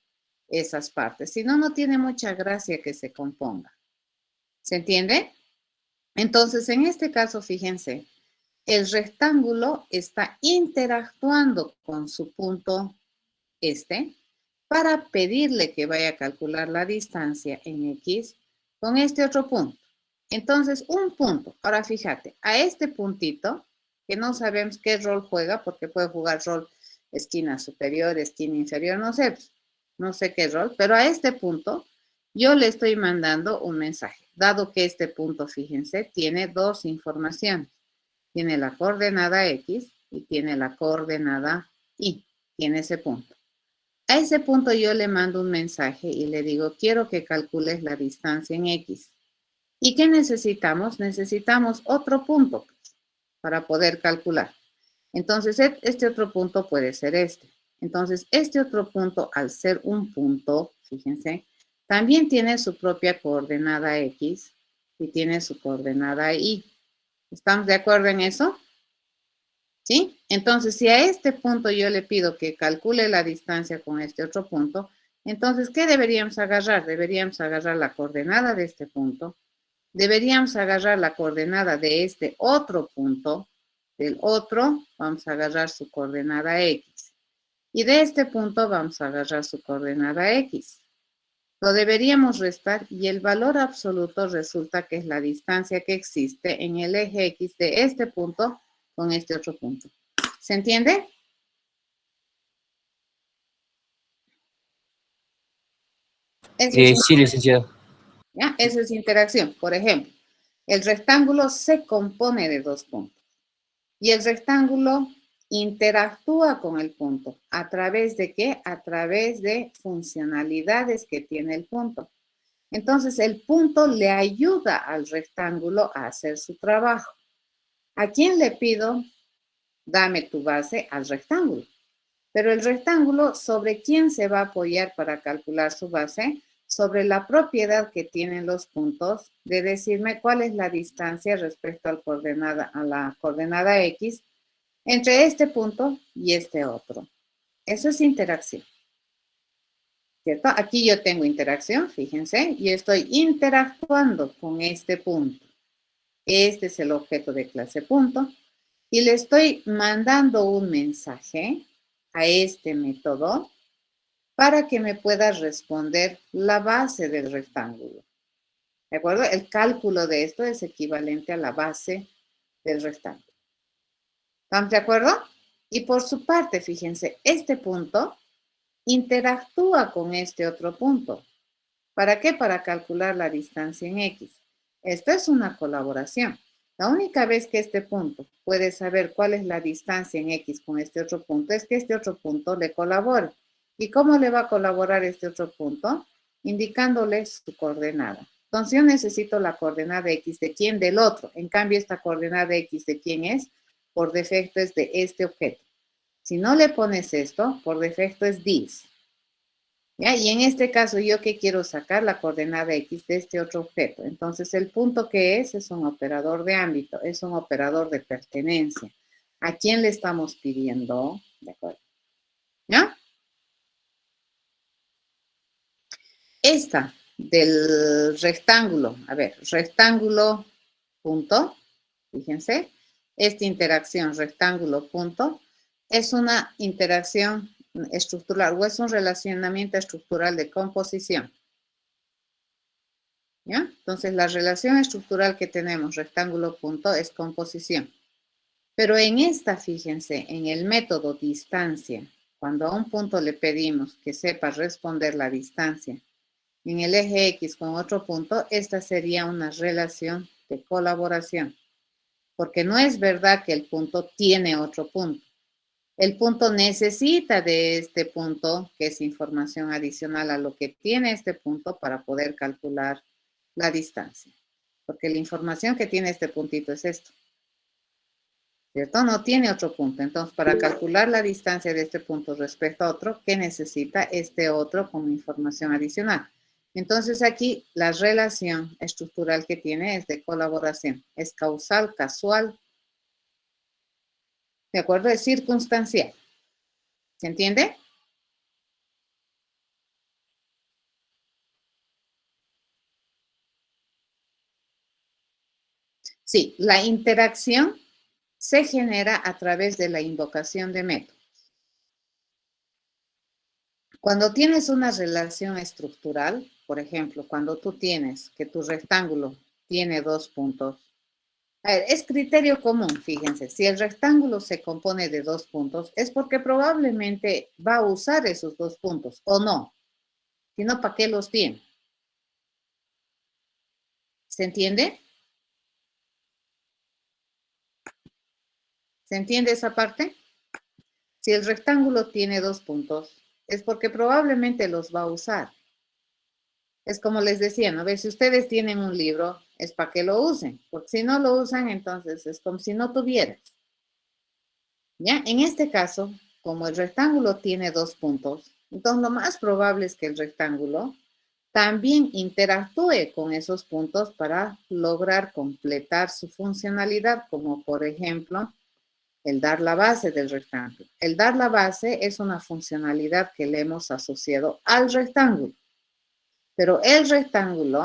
esas partes. Si no, no tiene mucha gracia que se componga. ¿Se entiende? Entonces, en este caso, fíjense, el rectángulo está interactuando con su punto para pedirle que vaya a calcular la distancia en X con este otro punto. Entonces, un punto. Ahora, fíjate, a este puntito, que no sabemos qué rol juega, porque puede jugar rol esquina superior, esquina inferior, no sé qué rol, pero a este punto yo le estoy mandando un mensaje, dado que este punto, fíjense, tiene dos informaciones. Tiene la coordenada X y tiene la coordenada Y. Tiene ese punto. A ese punto yo le mando un mensaje y le digo, quiero que calcules la distancia en X. ¿Y qué necesitamos? Necesitamos otro punto para poder calcular. Entonces, este otro punto puede ser este. Entonces, este otro punto, al ser un punto, fíjense, también tiene su propia coordenada X y tiene su coordenada Y. ¿Estamos de acuerdo en eso? ¿Sí? Entonces, si a este punto yo le pido que calcule la distancia con este otro punto, entonces, ¿qué deberíamos agarrar? Deberíamos agarrar la coordenada de este punto, deberíamos agarrar la coordenada de este otro punto, del otro vamos a agarrar su coordenada X. Y de este punto vamos a agarrar su coordenada X. Lo deberíamos restar y el valor absoluto resulta que es la distancia que existe en el eje X de este punto con este otro punto. ¿Se entiende? Sí, licenciado. ¿Ya? Esa es interacción. Por ejemplo, el rectángulo se compone de dos puntos y el rectángulo interactúa con el punto. ¿A través de qué? A través de funcionalidades que tiene el punto. Entonces, el punto le ayuda al rectángulo a hacer su trabajo. ¿A quién le pido? Dame tu base al rectángulo. Pero el rectángulo, ¿sobre quién se va a apoyar para calcular su base? Sobre la propiedad que tienen los puntos de decirme cuál es la distancia respecto a la coordenada X entre este punto y este otro. Eso es interacción. ¿Cierto? Aquí yo tengo interacción, fíjense, y estoy interactuando con este punto. Este es el objeto de clase punto. Y le estoy mandando un mensaje a este método para que me pueda responder la base del rectángulo. ¿De acuerdo? El cálculo de esto es equivalente a la base del rectángulo. ¿Estamos de acuerdo? Y por su parte, fíjense, este punto interactúa con este otro punto. ¿Para qué? Para calcular la distancia en X. Esto es una colaboración. La única vez que este punto puede saber cuál es la distancia en X con este otro punto es que este otro punto le colabore. ¿Y cómo le va a colaborar este otro punto? Indicándole su coordenada. Entonces yo necesito la coordenada X de quién, del otro. En cambio, esta coordenada X de quién es, por defecto es de este objeto. Si no le pones esto, por defecto es this. ¿Ya? Y en este caso, ¿yo qué quiero sacar? La coordenada X de este otro objeto. Entonces, el punto que es un operador de ámbito, es un operador de pertenencia. ¿A quién le estamos pidiendo? ¿De acuerdo? ¿Ya? Esta del rectángulo, a ver, rectángulo punto, fíjense, esta interacción rectángulo punto es una interacción estructural o es un relacionamiento estructural de composición. ¿Ya? Entonces, la relación estructural que tenemos, rectángulo punto, es composición. Pero en esta, fíjense, en el método distancia, cuando a un punto le pedimos que sepa responder la distancia, en el eje X con otro punto, esta sería una relación de colaboración. Porque no es verdad que el punto tiene otro punto. El punto necesita de este punto, que es información adicional a lo que tiene este punto para poder calcular la distancia. Porque la información que tiene este puntito es esto. ¿Cierto? No tiene otro punto. Entonces, para calcular la distancia de este punto respecto a otro, ¿qué necesita este otro como información adicional? Entonces, aquí la relación estructural que tiene es de colaboración. Es causal, casual. ¿De acuerdo? Es circunstancial. ¿Se entiende? Sí, la interacción se genera a través de la invocación de métodos. Cuando tienes una relación estructural, por ejemplo, cuando tú tienes que tu rectángulo tiene dos puntos, a ver, es criterio común, fíjense, si el rectángulo se compone de dos puntos, es porque probablemente va a usar esos dos puntos, o no. Si no, ¿para qué los tiene? ¿Se entiende? ¿Se entiende esa parte? Si el rectángulo tiene dos puntos, es porque probablemente los va a usar. Es como les decía, ¿no? Si ustedes tienen un libro, es para que lo usen, porque si no lo usan, entonces es como si no tuvieras. ¿Ya? En este caso, como el rectángulo tiene dos puntos, entonces lo más probable es que el rectángulo también interactúe con esos puntos para lograr completar su funcionalidad, como por ejemplo, el dar la base del rectángulo. El dar la base es una funcionalidad que le hemos asociado al rectángulo. Pero el rectángulo,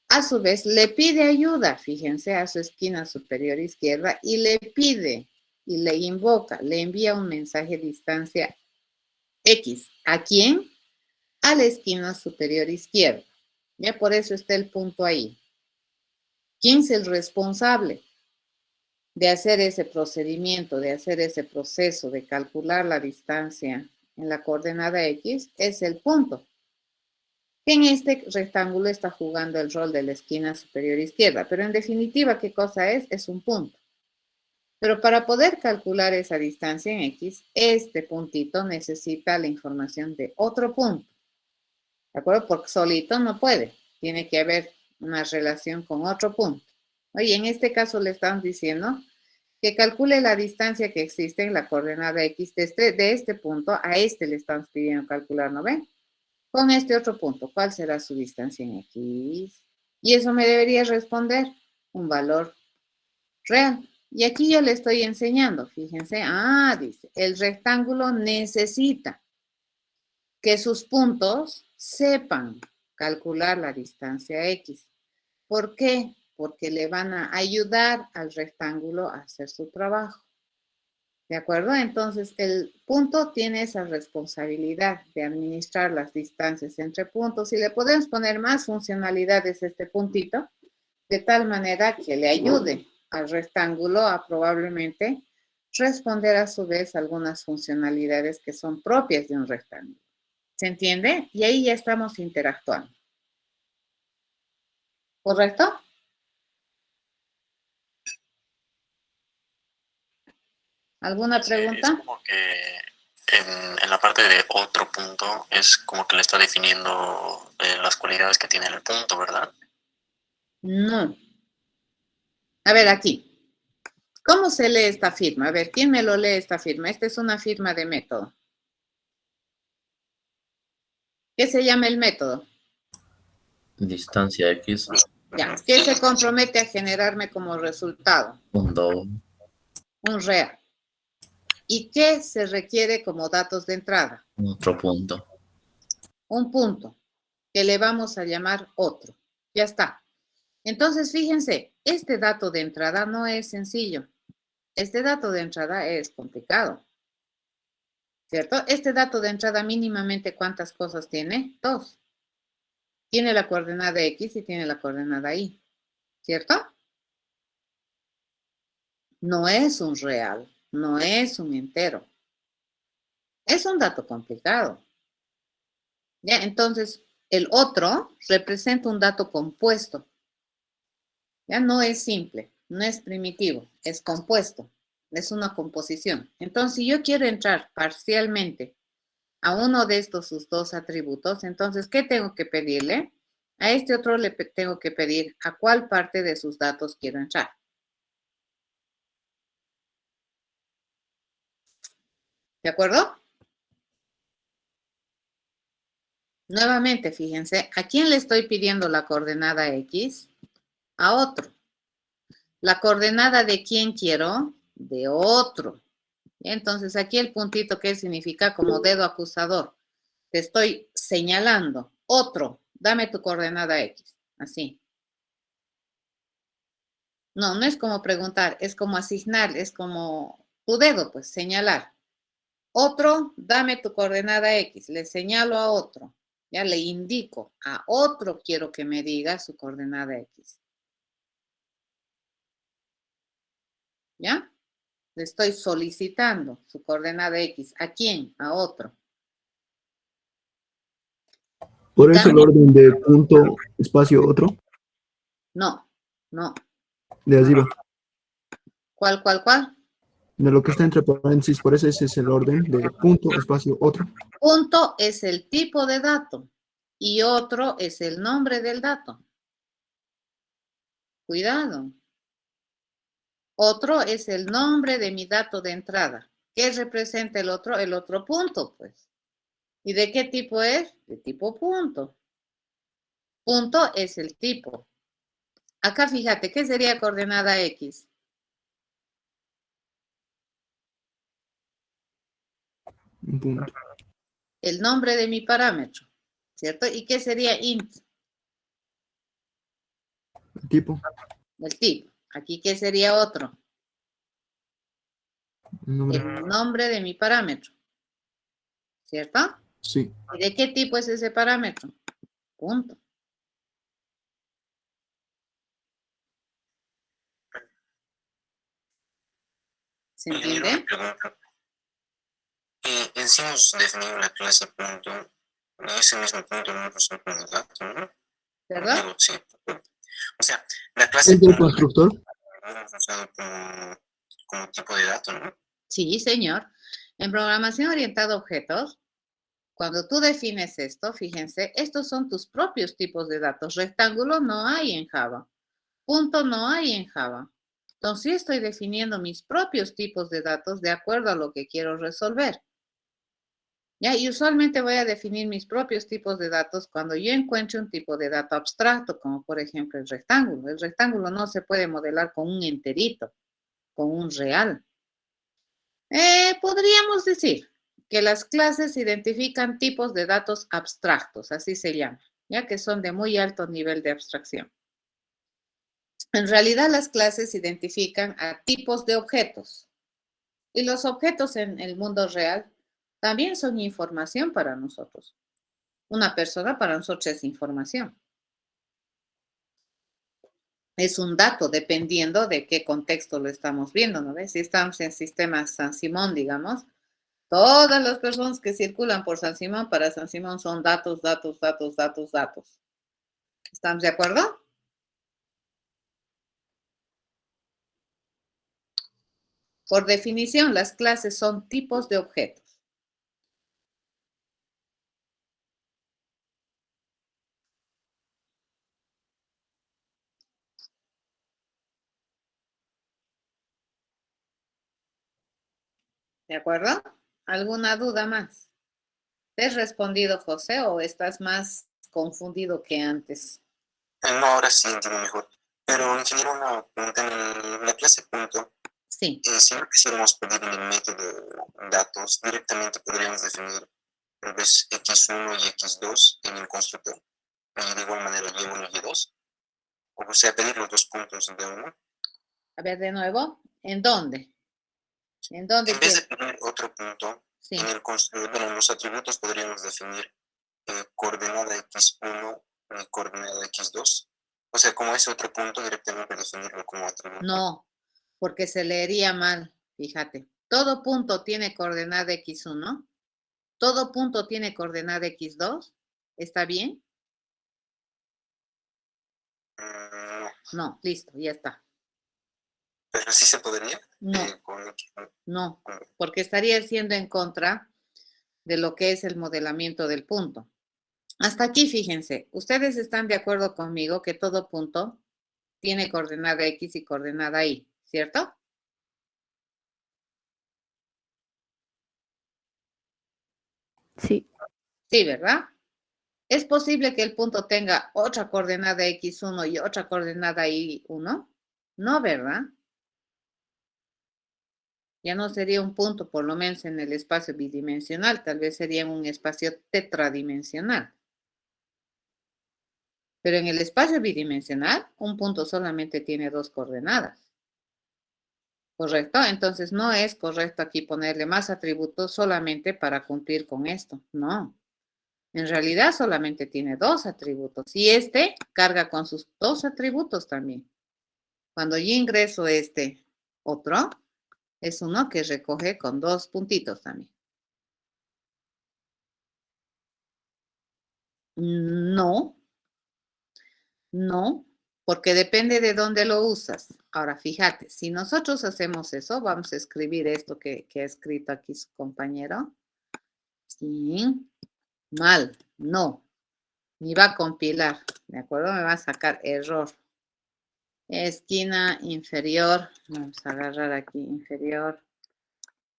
a su vez, le pide ayuda, fíjense, a su esquina superior izquierda y le pide y le invoca, le envía un mensaje distancia X. ¿A quién? A la esquina superior izquierda. Ya por eso está el punto ahí. ¿Quién es el responsable de hacer ese procedimiento, de hacer ese proceso, de calcular la distancia en la coordenada X? Es el punto. En este rectángulo está jugando el rol de la esquina superior izquierda, pero en definitiva, ¿qué cosa es? Es un punto. Pero para poder calcular esa distancia en X, este puntito necesita la información de otro punto. ¿De acuerdo? Porque solito no puede. Tiene que haber una relación con otro punto. Oye, en este caso le estamos diciendo que calcule la distancia que existe en la coordenada X de este punto a este le estamos pidiendo calcular, ¿no ven? Con este otro punto, ¿cuál será su distancia en X? Y eso me debería responder un valor real. Y aquí yo le estoy enseñando, fíjense, dice, el rectángulo necesita que sus puntos sepan calcular la distancia X. ¿Por qué? Porque le van a ayudar al rectángulo a hacer su trabajo. ¿De acuerdo? Entonces, el punto tiene esa responsabilidad de administrar las distancias entre puntos y le podemos poner más funcionalidades a este puntito, de tal manera que le ayude al rectángulo a probablemente responder a su vez algunas funcionalidades que son propias de un rectángulo. ¿Se entiende? Y ahí ya estamos interactuando. ¿Correcto? ¿Alguna pregunta? Es como que en la parte de otro punto es como que le está definiendo las cualidades que tiene el punto, ¿verdad? No. A ver, aquí. ¿Cómo se lee esta firma? A ver, ¿quién me lo lee esta firma? Esta es una firma de método. ¿Qué se llama el método? Distancia X. Ya, ¿qué se compromete a generarme como resultado? Punto. Un real. ¿Y qué se requiere como datos de entrada? Otro punto. Un punto, que le vamos a llamar otro. Ya está. Entonces, fíjense, este dato de entrada no es sencillo. Este dato de entrada es complicado. ¿cierto? Este dato de entrada mínimamente, ¿cuántas cosas tiene? 2. Tiene la coordenada X y tiene la coordenada Y, ¿cierto? No es un real, no es un entero. Es un dato complicado. ¿Ya? Entonces, el otro representa un dato compuesto. Ya no es simple, no es primitivo, es compuesto, es una composición. Entonces, si yo quiero entrar parcialmente a uno de estos sus dos atributos, entonces, ¿qué tengo que pedirle? A este otro le tengo que pedir a cuál parte de sus datos quiero entrar. ¿De acuerdo? Nuevamente, fíjense, ¿a quién le estoy pidiendo la coordenada X? A otro. ¿La coordenada de quién quiero? De otro. Entonces, aquí el puntito que significa como dedo acusador. Te estoy señalando. Otro, dame tu coordenada X. Así. No, no es como preguntar, es como asignar, es como tu dedo, pues, señalar. Otro, dame tu coordenada X. Le señalo a otro. Ya le indico a otro quiero que me diga su coordenada X. ¿Ya? Le estoy solicitando su coordenada X. ¿A quién? A otro. Por eso el orden de punto, espacio, otro, No, no. de arriba. ¿Cuál? De lo que está entre paréntesis, por eso ese es el orden de punto, espacio, otro. Punto es el tipo de dato y otro es el nombre del dato. Cuidado. Otro es el nombre de mi dato de entrada. ¿Qué representa el otro? El otro punto, pues. ¿Y de qué tipo es? De tipo punto. Punto es el tipo. Acá fíjate, ¿qué sería coordenada X? Un punto. El nombre de mi parámetro, ¿cierto? ¿Y qué sería int? El tipo. El tipo. Aquí, ¿qué sería otro? El nombre. El nombre de mi parámetro, ¿cierto? Sí. ¿Y de qué tipo es ese parámetro? Punto. ¿Se entiende? En sí hemos definido la clase punto, y ese mismo punto no resuelve el dato, ¿no? ¿Verdad? Sí. O sea, la clase ¿Es del punto constructor? lo hemos usado como tipo de dato, ¿no? Sí, señor. En programación orientada a objetos, cuando tú defines esto, fíjense, estos son tus propios tipos de datos. Rectángulo no hay en Java. Punto no hay en Java. Entonces, sí estoy definiendo mis propios tipos de datos de acuerdo a lo que quiero resolver. ¿Ya? Y usualmente voy a definir mis propios tipos de datos cuando yo encuentre un tipo de dato abstracto, como por ejemplo el rectángulo. El rectángulo no se puede modelar con un enterito, con un real. Podríamos decir que las clases identifican tipos de datos abstractos, así se llama, ya que son de muy alto nivel de abstracción. En realidad, las clases identifican a tipos de objetos. Y los objetos en el mundo real también son información para nosotros. Una persona para nosotros es información. Es un dato dependiendo de qué contexto lo estamos viendo, ¿no ves? Si estamos en sistemas San Simón, digamos, todas las personas que circulan por San Simón, para San Simón son datos. ¿Estamos de acuerdo? Por definición, las clases son tipos de objetos. ¿De acuerdo? ¿Alguna duda más? ¿Te has respondido, José, o estás más confundido que antes? No, ahora sí entiendo mejor. Pero, ingeniero, una pregunta en la clase punto. Sí. Si no quisiéramos pedir en el método datos, directamente podríamos definir tal vez x1 y x2 en el constructor. Y de igual manera y1 y y2. O sea, pedir los 2 puntos de uno. A ver, de nuevo, ¿en dónde? ¿En dónde? En vez de pedir otro punto, Sí. En los atributos podríamos definir coordenada x1 y coordenada x2. O sea, como ese otro punto, directamente definirlo como atributo. No, porque se leería mal, fíjate. Todo punto tiene coordenada x1, todo punto tiene coordenada x2, ¿está bien? No, listo, ya está. Pero sí se podría. No, no, porque estaría siendo en contra de lo que es el modelamiento del punto. Hasta aquí, fíjense, ustedes están de acuerdo conmigo que todo punto tiene coordenada X y coordenada Y, ¿cierto? Sí. Sí, ¿verdad? ¿Es posible que el punto tenga otra coordenada X1 y otra coordenada Y1? No, ¿verdad? Ya no sería un punto, por lo menos en el espacio bidimensional, tal vez sería un espacio tetradimensional. Pero en el espacio bidimensional, un punto solamente tiene dos coordenadas. ¿Correcto? Entonces no es correcto aquí ponerle más atributos solamente para cumplir con esto. No. En realidad solamente tiene dos atributos y este carga con sus dos atributos también. Cuando yo ingreso este otro, es uno que recoge con dos puntitos también. No, no, porque depende de dónde lo usas. Ahora, fíjate, si nosotros hacemos eso, vamos a escribir esto que ha escrito aquí su compañero. Sí, mal, no. Ni va a compilar, ¿de acuerdo? Me va a sacar error. Esquina inferior, vamos a agarrar aquí, inferior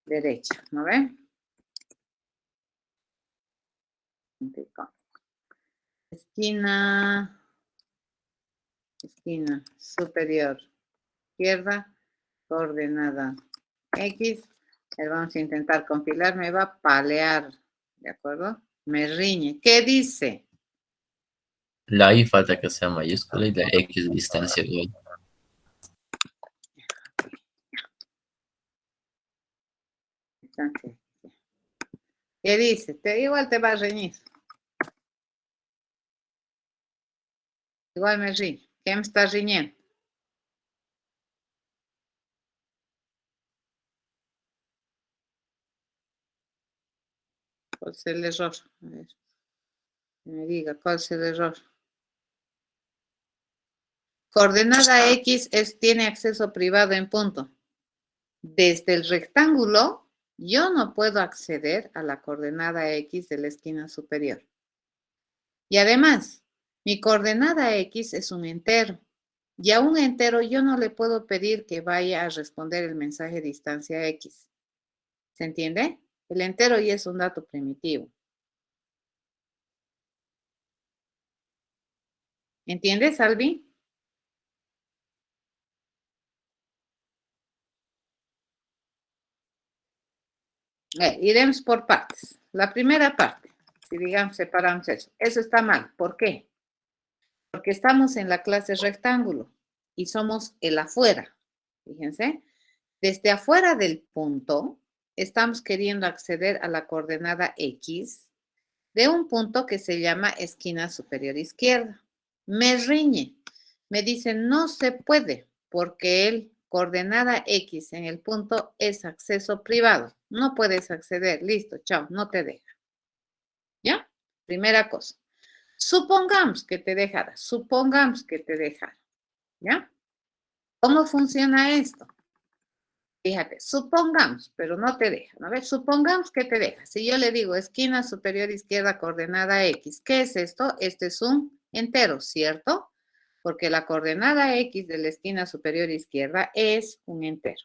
derecha, ¿no ven? Esquina superior izquierda, coordenada X. Vamos a intentar compilar, me va a palear, ¿de acuerdo? Me riñe. ¿Qué dice? La I falta que sea mayúscula y la X distancia igual. ¿Qué dice? Igual te va a reñir. Igual me riñe. ¿Qué me está riñendo? ¿Cuál es el error? A ver, que me diga, ¿cuál es el error? Coordenada X tiene acceso privado en punto. Desde el rectángulo, yo no puedo acceder a la coordenada X de la esquina superior. Y además, mi coordenada X es un entero. Y a un entero yo no le puedo pedir que vaya a responder el mensaje distancia X. ¿Se entiende? El entero ya es un dato primitivo. ¿Entiendes, Albi? Iremos por partes. La primera parte, si digamos separamos eso está mal. ¿Por qué? Porque estamos en la clase rectángulo y somos el afuera. Fíjense, desde afuera del punto estamos queriendo acceder a la coordenada X de un punto que se llama esquina superior izquierda. Me riñe, me dice no se puede porque el coordenada X en el punto es acceso privado. No puedes acceder, listo, chao, no te deja. ¿Ya? Primera cosa. Supongamos que te dejara, ¿ya? ¿Cómo funciona esto? Fíjate, supongamos, pero no te deja, ¿no ves? Supongamos que te deja. Si yo le digo esquina superior izquierda coordenada X, ¿qué es esto? Este es un entero, ¿cierto? Porque la coordenada X de la esquina superior izquierda es un entero.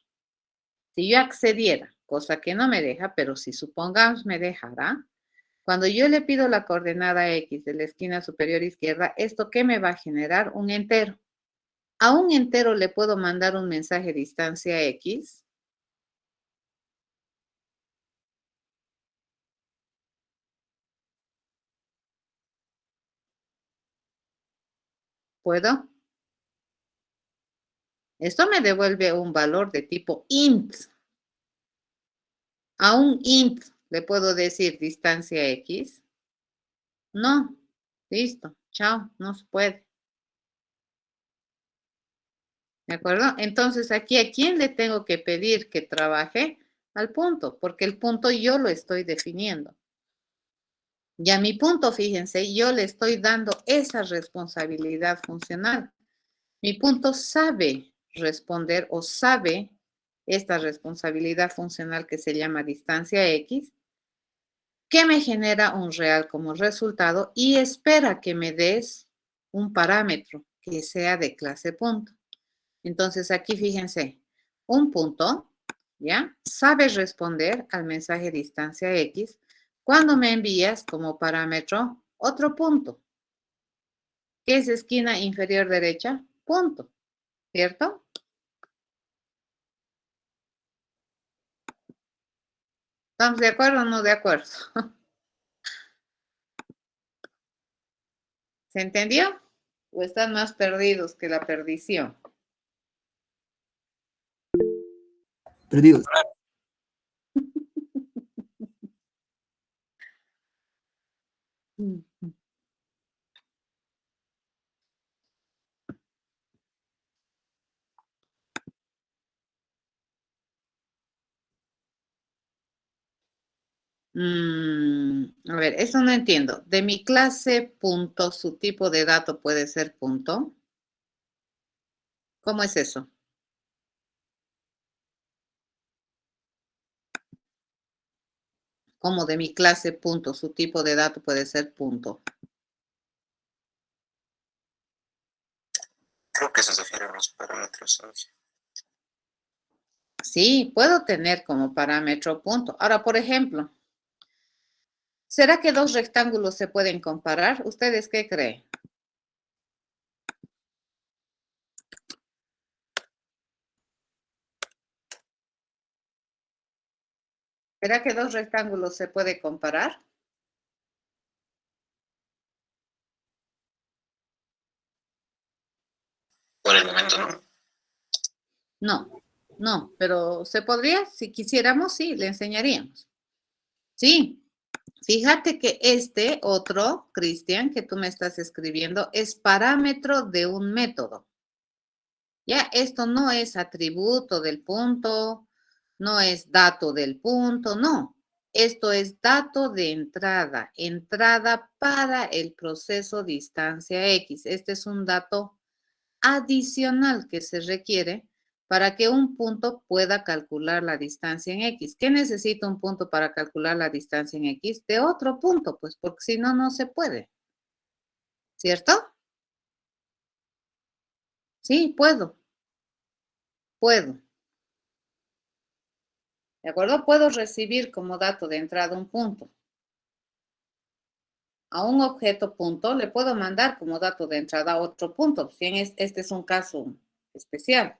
Si yo accediera, cosa que no me deja, pero si supongamos me dejará, cuando yo le pido la coordenada X de la esquina superior izquierda, ¿esto qué me va a generar? Un entero. A un entero le puedo mandar un mensaje distancia X. ¿Puedo? Esto me devuelve un valor de tipo int. A un int ¿Le puedo decir distancia X? No. Listo. Chao. No se puede. ¿De acuerdo? Entonces, aquí, ¿a quién le tengo que pedir que trabaje? Al punto, porque el punto yo lo estoy definiendo. Y a mi punto, fíjense, yo le estoy dando esa responsabilidad funcional. Mi punto sabe responder o sabe esta responsabilidad funcional que se llama distancia X, que me genera un real como resultado y espera que me des un parámetro que sea de clase punto. Entonces aquí fíjense, un punto, ¿ya? Sabe responder al mensaje distancia X cuando me envías como parámetro otro punto. ¿Qué es esquina inferior derecha? Punto, ¿cierto? ¿Estamos de acuerdo o no de acuerdo? ¿Se entendió? ¿O están más perdidos que la perdición? Perdidos. A ver, eso no entiendo. De mi clase punto, su tipo de dato puede ser punto. ¿Cómo es eso? ¿Cómo de mi clase punto, su tipo de dato puede ser punto? Creo que se refiere a los parámetros. Sí, puedo tener como parámetro punto. Ahora, por ejemplo, ¿será que dos rectángulos se pueden comparar? ¿Ustedes qué creen? ¿Será que dos rectángulos se puede comparar? Por el momento no. No, pero ¿se podría? Si quisiéramos, sí, le enseñaríamos. Sí, fíjate que este otro, Cristian, que tú me estás escribiendo, es parámetro de un método. Ya, esto no es atributo del punto, no es dato del punto, no. Esto es dato de entrada, entrada para el proceso distancia X. Este es un dato adicional que se requiere para que un punto pueda calcular la distancia en X. ¿Qué necesita un punto para calcular la distancia en X? De otro punto, pues, porque si no, no se puede. ¿Cierto? Sí, puedo. ¿De acuerdo? Puedo recibir como dato de entrada un punto. A un objeto punto le puedo mandar como dato de entrada otro punto. Este es un caso especial.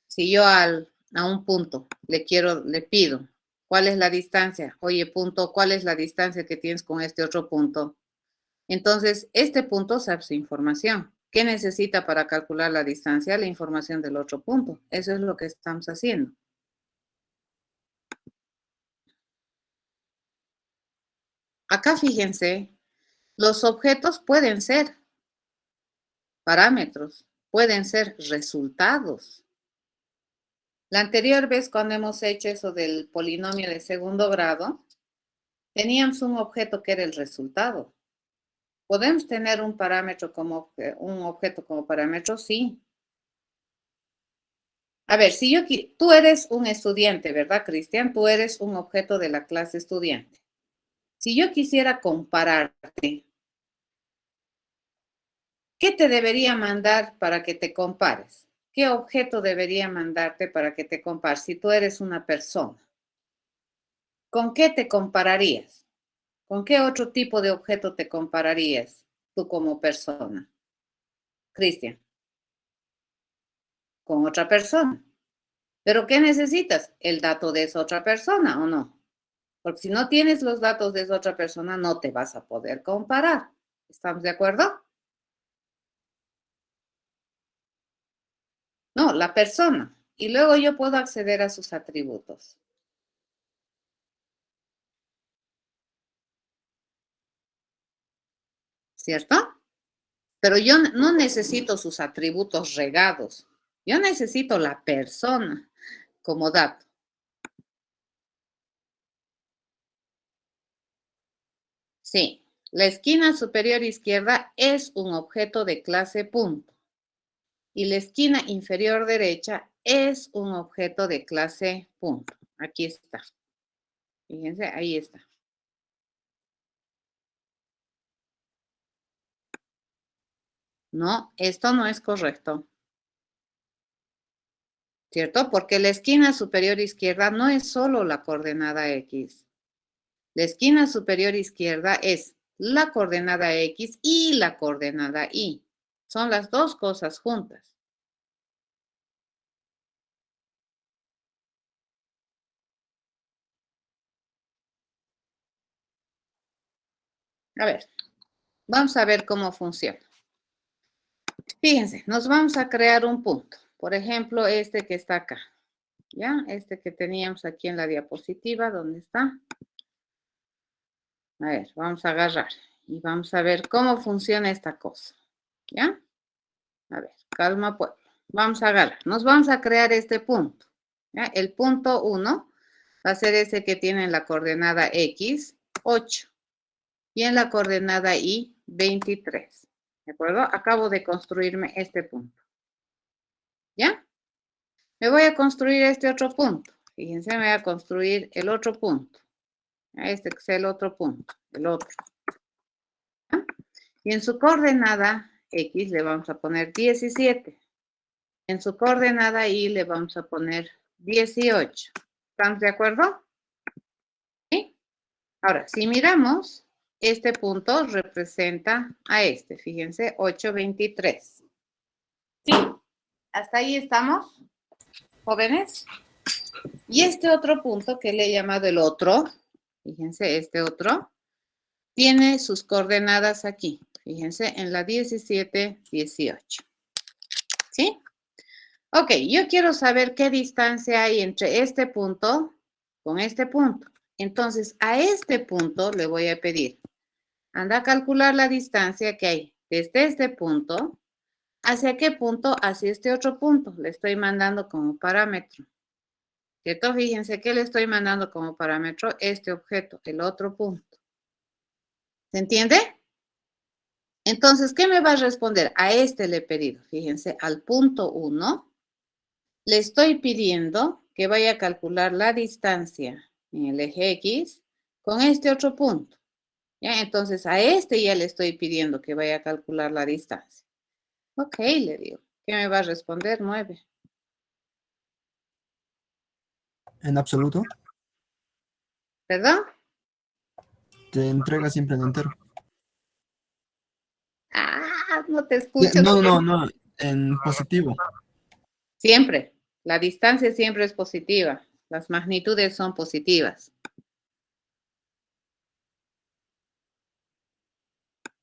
Si yo a un punto le pido, ¿cuál es la distancia? Oye, punto, ¿cuál es la distancia que tienes con este otro punto? Entonces, este punto sabe su información. ¿Qué necesita para calcular la distancia? La información del otro punto. Eso es lo que estamos haciendo. Acá fíjense, los objetos pueden ser parámetros, pueden ser resultados. La anterior vez cuando hemos hecho eso del polinomio de segundo grado, teníamos un objeto que era el resultado. ¿Podemos tener un parámetro como un objeto como parámetro? Sí. A ver, si tú eres un estudiante, ¿verdad, Cristian? Tú eres un objeto de la clase estudiante. Si yo quisiera compararte, ¿qué te debería mandar para que te compares? ¿Qué objeto debería mandarte para que te compares si tú eres una persona? ¿Con qué te compararías? ¿Con qué otro tipo de objeto te compararías tú como persona? Cristian, con otra persona. ¿Pero qué necesitas? El dato de esa otra persona, ¿o no? Porque si no tienes los datos de esa otra persona, no te vas a poder comparar. ¿Estamos de acuerdo? No, la persona. Y luego yo puedo acceder a sus atributos. ¿cierto? Pero yo no necesito sus atributos regados. Yo necesito la persona como dato. Sí, la esquina superior izquierda es un objeto de clase punto. Y la esquina inferior derecha es un objeto de clase punto. Aquí está. Fíjense, ahí está. No, esto no es correcto. ¿Cierto? Porque la esquina superior izquierda no es solo la coordenada X. La esquina superior izquierda es la coordenada X y la coordenada Y. Son las dos cosas juntas. A ver, vamos a ver cómo funciona. Fíjense, nos vamos a crear un punto. Por ejemplo, este que está acá. ¿Ya? Este que teníamos aquí en la diapositiva. ¿Dónde está? A ver, vamos a agarrar. Y vamos a ver cómo funciona esta cosa. ¿Ya? A ver, calma pueblo. Vamos a agarrar. Nos vamos a crear este punto. ¿Ya? El punto 1 va a ser ese que tiene en la coordenada X, 8. Y en la coordenada Y, 23. ¿De acuerdo? Acabo de construirme este punto. ¿Ya? Me voy a construir este otro punto. Fíjense, me voy a construir el otro punto. Este que es el otro punto. El otro. ¿Ya? Y en su coordenada X le vamos a poner 17. En su coordenada Y le vamos a poner 18. ¿Estamos de acuerdo? ¿Sí? Ahora, si miramos, este punto representa a este. Fíjense, 8, 23. ¿Sí? ¿Hasta ahí estamos, jóvenes? Y este otro punto que le he llamado el otro, fíjense, este otro, tiene sus coordenadas aquí. Fíjense, en la 17, 18. ¿Sí? Ok, yo quiero saber qué distancia hay entre este punto con este punto. Entonces, a este punto le voy a pedir, anda a calcular la distancia que hay desde este punto. ¿Hacia qué punto? Hacia este otro punto. Le estoy mandando como parámetro. ¿Cierto? Fíjense que le estoy mandando como parámetro este objeto, el otro punto. ¿Se entiende? Entonces, ¿qué me va a responder? A este le he pedido. Fíjense, al punto 1 le estoy pidiendo que vaya a calcular la distancia en el eje X con este otro punto. ¿Ya? Entonces, a este ya le estoy pidiendo que vaya a calcular la distancia. Ok, le digo. ¿Qué me va a responder? 9. En absoluto, ¿Perdón? te entrega siempre en entero. Ah, no te escucho. No, en positivo. Siempre. La distancia siempre es positiva. Las magnitudes son positivas.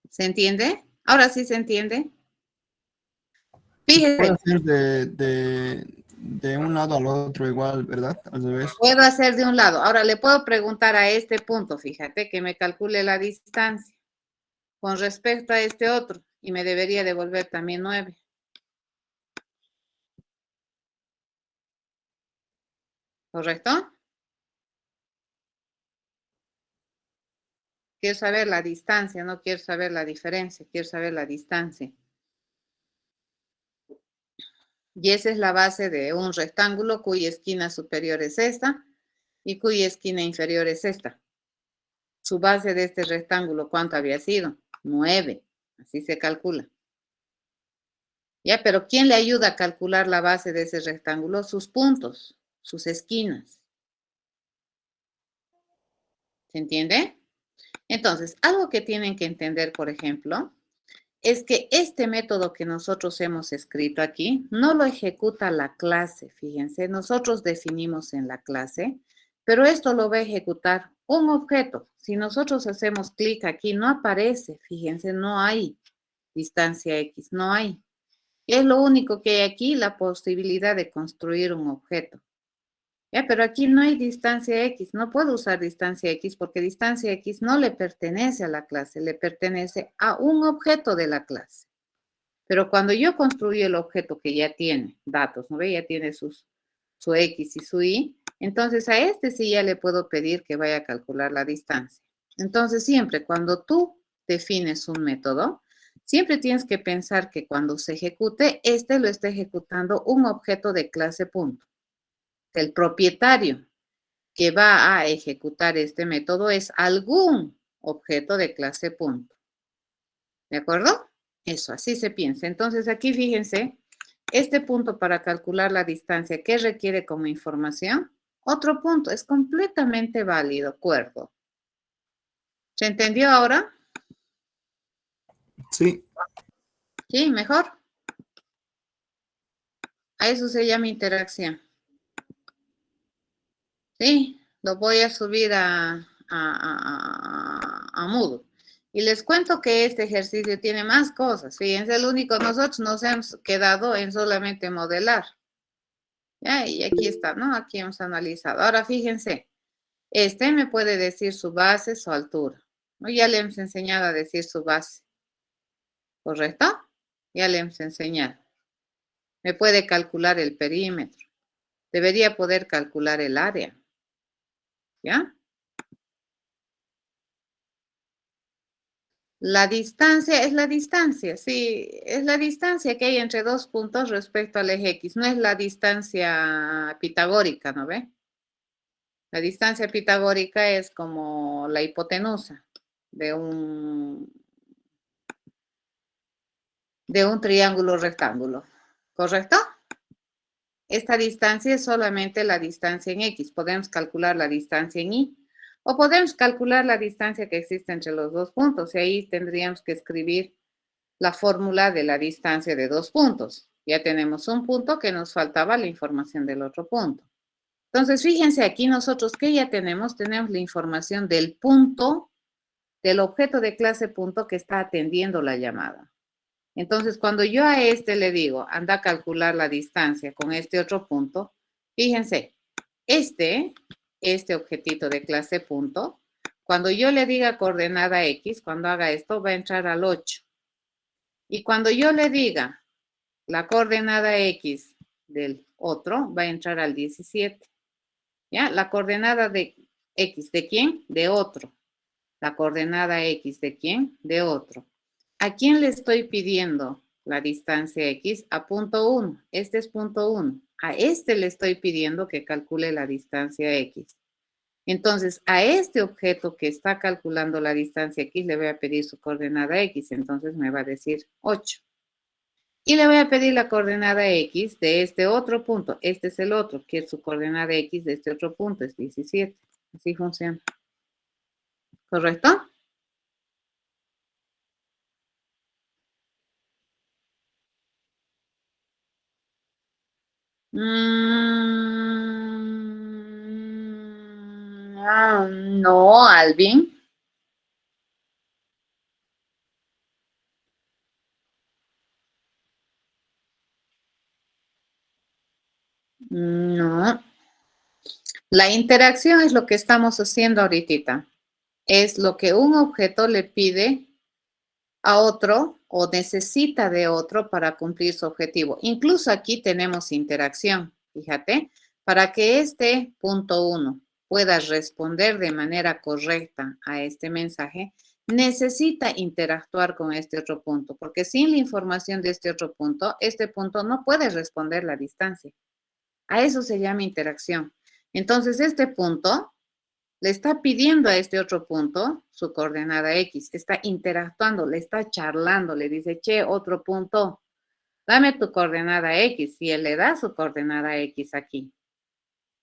¿Se entiende? Ahora sí se entiende. Puede Fíjese, ser de un lado al otro igual, ¿verdad? Al revés. puedo hacer de un lado. Ahora le puedo preguntar a este punto, fíjate, que me calcule la distancia con respecto a este otro y me debería devolver también 9. ¿Correcto? Quiero saber la distancia, no quiero saber la diferencia, quiero saber la distancia. Y esa es la base de un rectángulo cuya esquina superior es esta y cuya esquina inferior es esta. Su base de este rectángulo, ¿cuánto había sido? 9. Así se calcula. Ya, pero ¿quién le ayuda a calcular la base de ese rectángulo? Sus puntos, sus esquinas. ¿Se entiende? Entonces, algo que tienen que entender, por ejemplo, es que este método que nosotros hemos escrito aquí no lo ejecuta la clase. Fíjense, nosotros definimos en la clase, pero esto lo va a ejecutar un objeto. Si nosotros hacemos clic aquí, no aparece. Fíjense, no hay distancia X, no hay. Es lo único que hay aquí, la posibilidad de construir un objeto. Ya, pero aquí no hay distancia X, no puedo usar distancia X porque distancia X no le pertenece a la clase, le pertenece a un objeto de la clase. Pero cuando yo construí el objeto que ya tiene datos, ¿no ve? Ya tiene su X y su Y, entonces a este sí ya le puedo pedir que vaya a calcular la distancia. Entonces siempre cuando tú defines un método, siempre tienes que pensar que cuando se ejecute, este lo está ejecutando un objeto de clase punto. El propietario que va a ejecutar este método es algún objeto de clase punto. ¿De acuerdo? Eso, así se piensa. Entonces aquí fíjense, este punto para calcular la distancia, ¿qué requiere como información? Otro punto, es completamente válido, acuerdo. ¿Se entendió ahora? Sí. Sí, mejor. A eso se llama interacción. Sí, lo voy a subir a Moodle. Y les cuento que este ejercicio tiene más cosas. Fíjense, el único, nosotros nos hemos quedado en solamente modelar. Ya, y aquí está, ¿no? Aquí hemos analizado. Ahora fíjense, este me puede decir su base, su altura. ¿No? Ya le hemos enseñado a decir su base. ¿Correcto? Ya le hemos enseñado. Me puede calcular el perímetro. Debería poder calcular el área. ¿Ya? La distancia es la distancia, sí, es la distancia que hay entre dos puntos respecto al eje X, no es la distancia pitagórica, ¿no ve? La distancia pitagórica es como la hipotenusa de un triángulo rectángulo, ¿correcto? Esta distancia es solamente la distancia en X, podemos calcular la distancia en Y, o podemos calcular la distancia que existe entre los dos puntos, y ahí tendríamos que escribir la fórmula de la distancia de dos puntos. Ya tenemos un punto que nos faltaba la información del otro punto. Entonces, fíjense aquí nosotros que ya tenemos la información del punto, del objeto de clase punto que está atendiendo la llamada. Entonces, cuando yo a este le digo, anda a calcular la distancia con este otro punto, fíjense, este objetito de clase punto, cuando yo le diga coordenada X, cuando haga esto, va a entrar al 8. Y cuando yo le diga la coordenada X del otro, va a entrar al 17. ¿Ya? La coordenada de X, ¿de quién? De otro. La coordenada X, ¿de quién? De otro. ¿A quién le estoy pidiendo la distancia X? A punto 1. Este es punto 1. A este le estoy pidiendo que calcule la distancia X. Entonces, a este objeto que está calculando la distancia X, le voy a pedir su coordenada X. Entonces, me va a decir 8. Y le voy a pedir la coordenada X de este otro punto. Este es el otro, que es su coordenada X de este otro punto, es 17. Así funciona. ¿Correcto? No, Alvin. No. La interacción es lo que estamos haciendo ahorita. Es lo que un objeto le pide a otro o necesita de otro para cumplir su objetivo. Incluso aquí tenemos interacción. Fíjate, para que este punto 1 pueda responder de manera correcta a este mensaje, necesita interactuar con este otro punto, porque sin la información de este punto no puede responder la distancia. A eso se llama interacción. Entonces, este punto le está pidiendo a este otro punto su coordenada X, está interactuando, le está charlando, le dice, che, otro punto, dame tu coordenada X, y él le da su coordenada X aquí.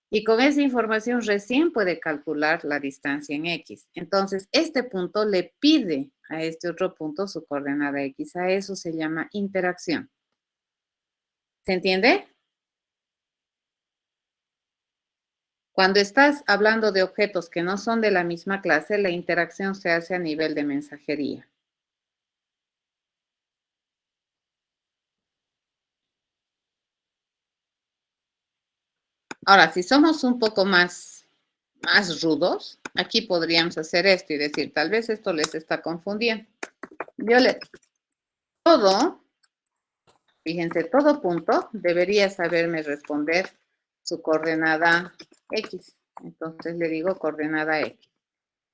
Y con esa información recién puede calcular la distancia en X. Entonces, este punto le pide a este otro punto su coordenada X. A eso se llama interacción. ¿Se entiende? Cuando estás hablando de objetos que no son de la misma clase, la interacción se hace a nivel de mensajería. Ahora, si somos un poco más rudos, aquí podríamos hacer esto y decir, tal vez esto les está confundiendo. Fíjense, todo punto debería saberme responder su coordenada X. Entonces le digo coordenada X.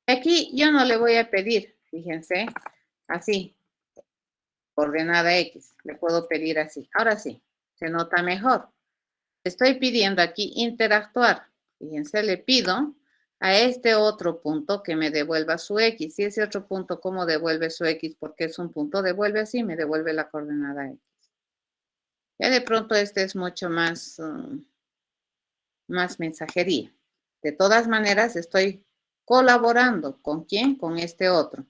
Aquí yo no le voy a pedir, fíjense, así, coordenada X. Le puedo pedir así. Ahora sí, se nota mejor. Estoy pidiendo aquí interactuar. Fíjense, le pido a este otro punto que me devuelva su X. Y ese otro punto, ¿cómo devuelve su X? Porque es un punto, devuelve así, me devuelve la coordenada X. Ya de pronto este es mucho más mensajería. De todas maneras, estoy colaborando. ¿Con quién? Con este otro.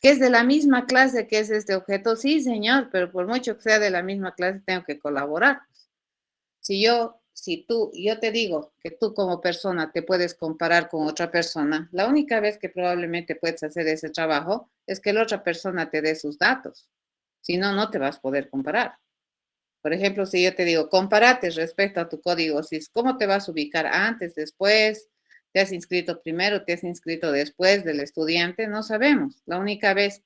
¿Que es de la misma clase que es este objeto? Sí, señor, pero por mucho que sea de la misma clase, tengo que colaborar. Si yo te digo que tú como persona te puedes comparar con otra persona, la única vez que probablemente puedes hacer ese trabajo es que la otra persona te dé sus datos. Si no, no te vas a poder comparar. Por ejemplo, si yo te digo, compárate respecto a tu código SIS, ¿cómo te vas a ubicar antes, después? ¿Te has inscrito primero, te has inscrito después del estudiante? No sabemos. La única vez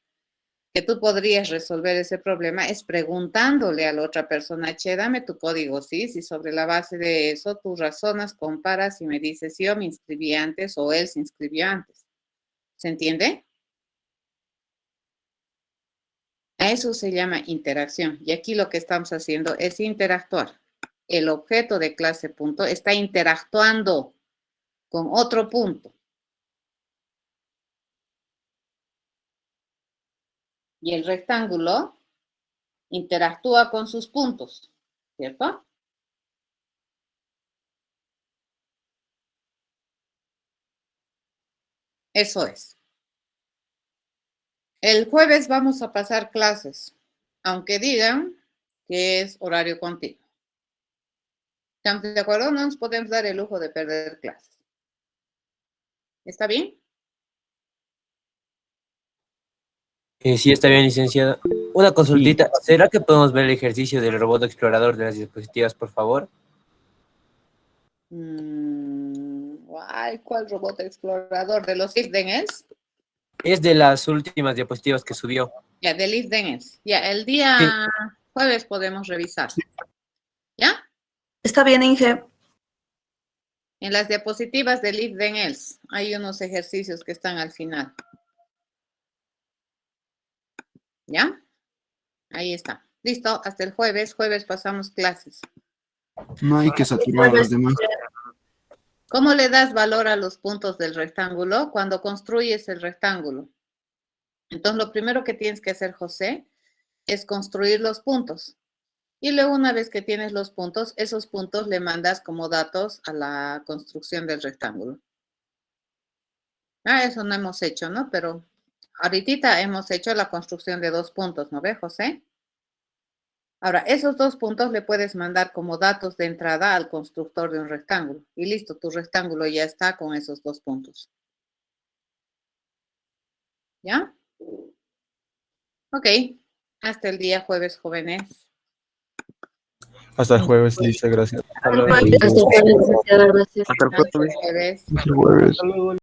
que tú podrías resolver ese problema es preguntándole a la otra persona, che, dame tu código SIS, y sobre la base de eso tú razonas, comparas y me dices, yo me inscribí antes o él se inscribió antes. ¿Se entiende? A eso se llama interacción. Y aquí lo que estamos haciendo es interactuar. El objeto de clase punto está interactuando con otro punto. Y el rectángulo interactúa con sus puntos, ¿cierto? Eso es. El jueves vamos a pasar clases, aunque digan que es horario continuo. ¿Estamos de acuerdo? No nos podemos dar el lujo de perder clases. ¿Está bien? Sí, está bien, licenciado. Una consultita. ¿Será que podemos ver el ejercicio del robot explorador de las diapositivas, por favor? Ay, ¿cuál robot explorador? ¿De los IFDENES? Es de las últimas diapositivas que subió. Ya, del IFDENES. Ya, el día jueves podemos revisar. ¿Ya? Está bien, Inge. En las diapositivas del IFDENES hay unos ejercicios que están al final. ¿Ya? Ahí está. Listo, hasta el jueves. Jueves pasamos clases. No hay que saturar a los demás. ¿Cómo le das valor a los puntos del rectángulo? Cuando construyes el rectángulo. Entonces, lo primero que tienes que hacer, José, es construir los puntos. Y luego, una vez que tienes los puntos, esos puntos le mandas como datos a la construcción del rectángulo. Eso no hemos hecho, ¿no? Pero ahorita hemos hecho la construcción de 2 puntos, ¿no ve, José? Ahora, esos 2 puntos le puedes mandar como datos de entrada al constructor de un rectángulo. Y listo, tu rectángulo ya está con esos 2 puntos. ¿Ya? Ok. Hasta el día jueves, jóvenes. Hasta el jueves, Lisa, gracias. Hasta el jueves, licenciada, gracias. Hasta el jueves. Hasta el jueves. Hasta el jueves. Hasta luego,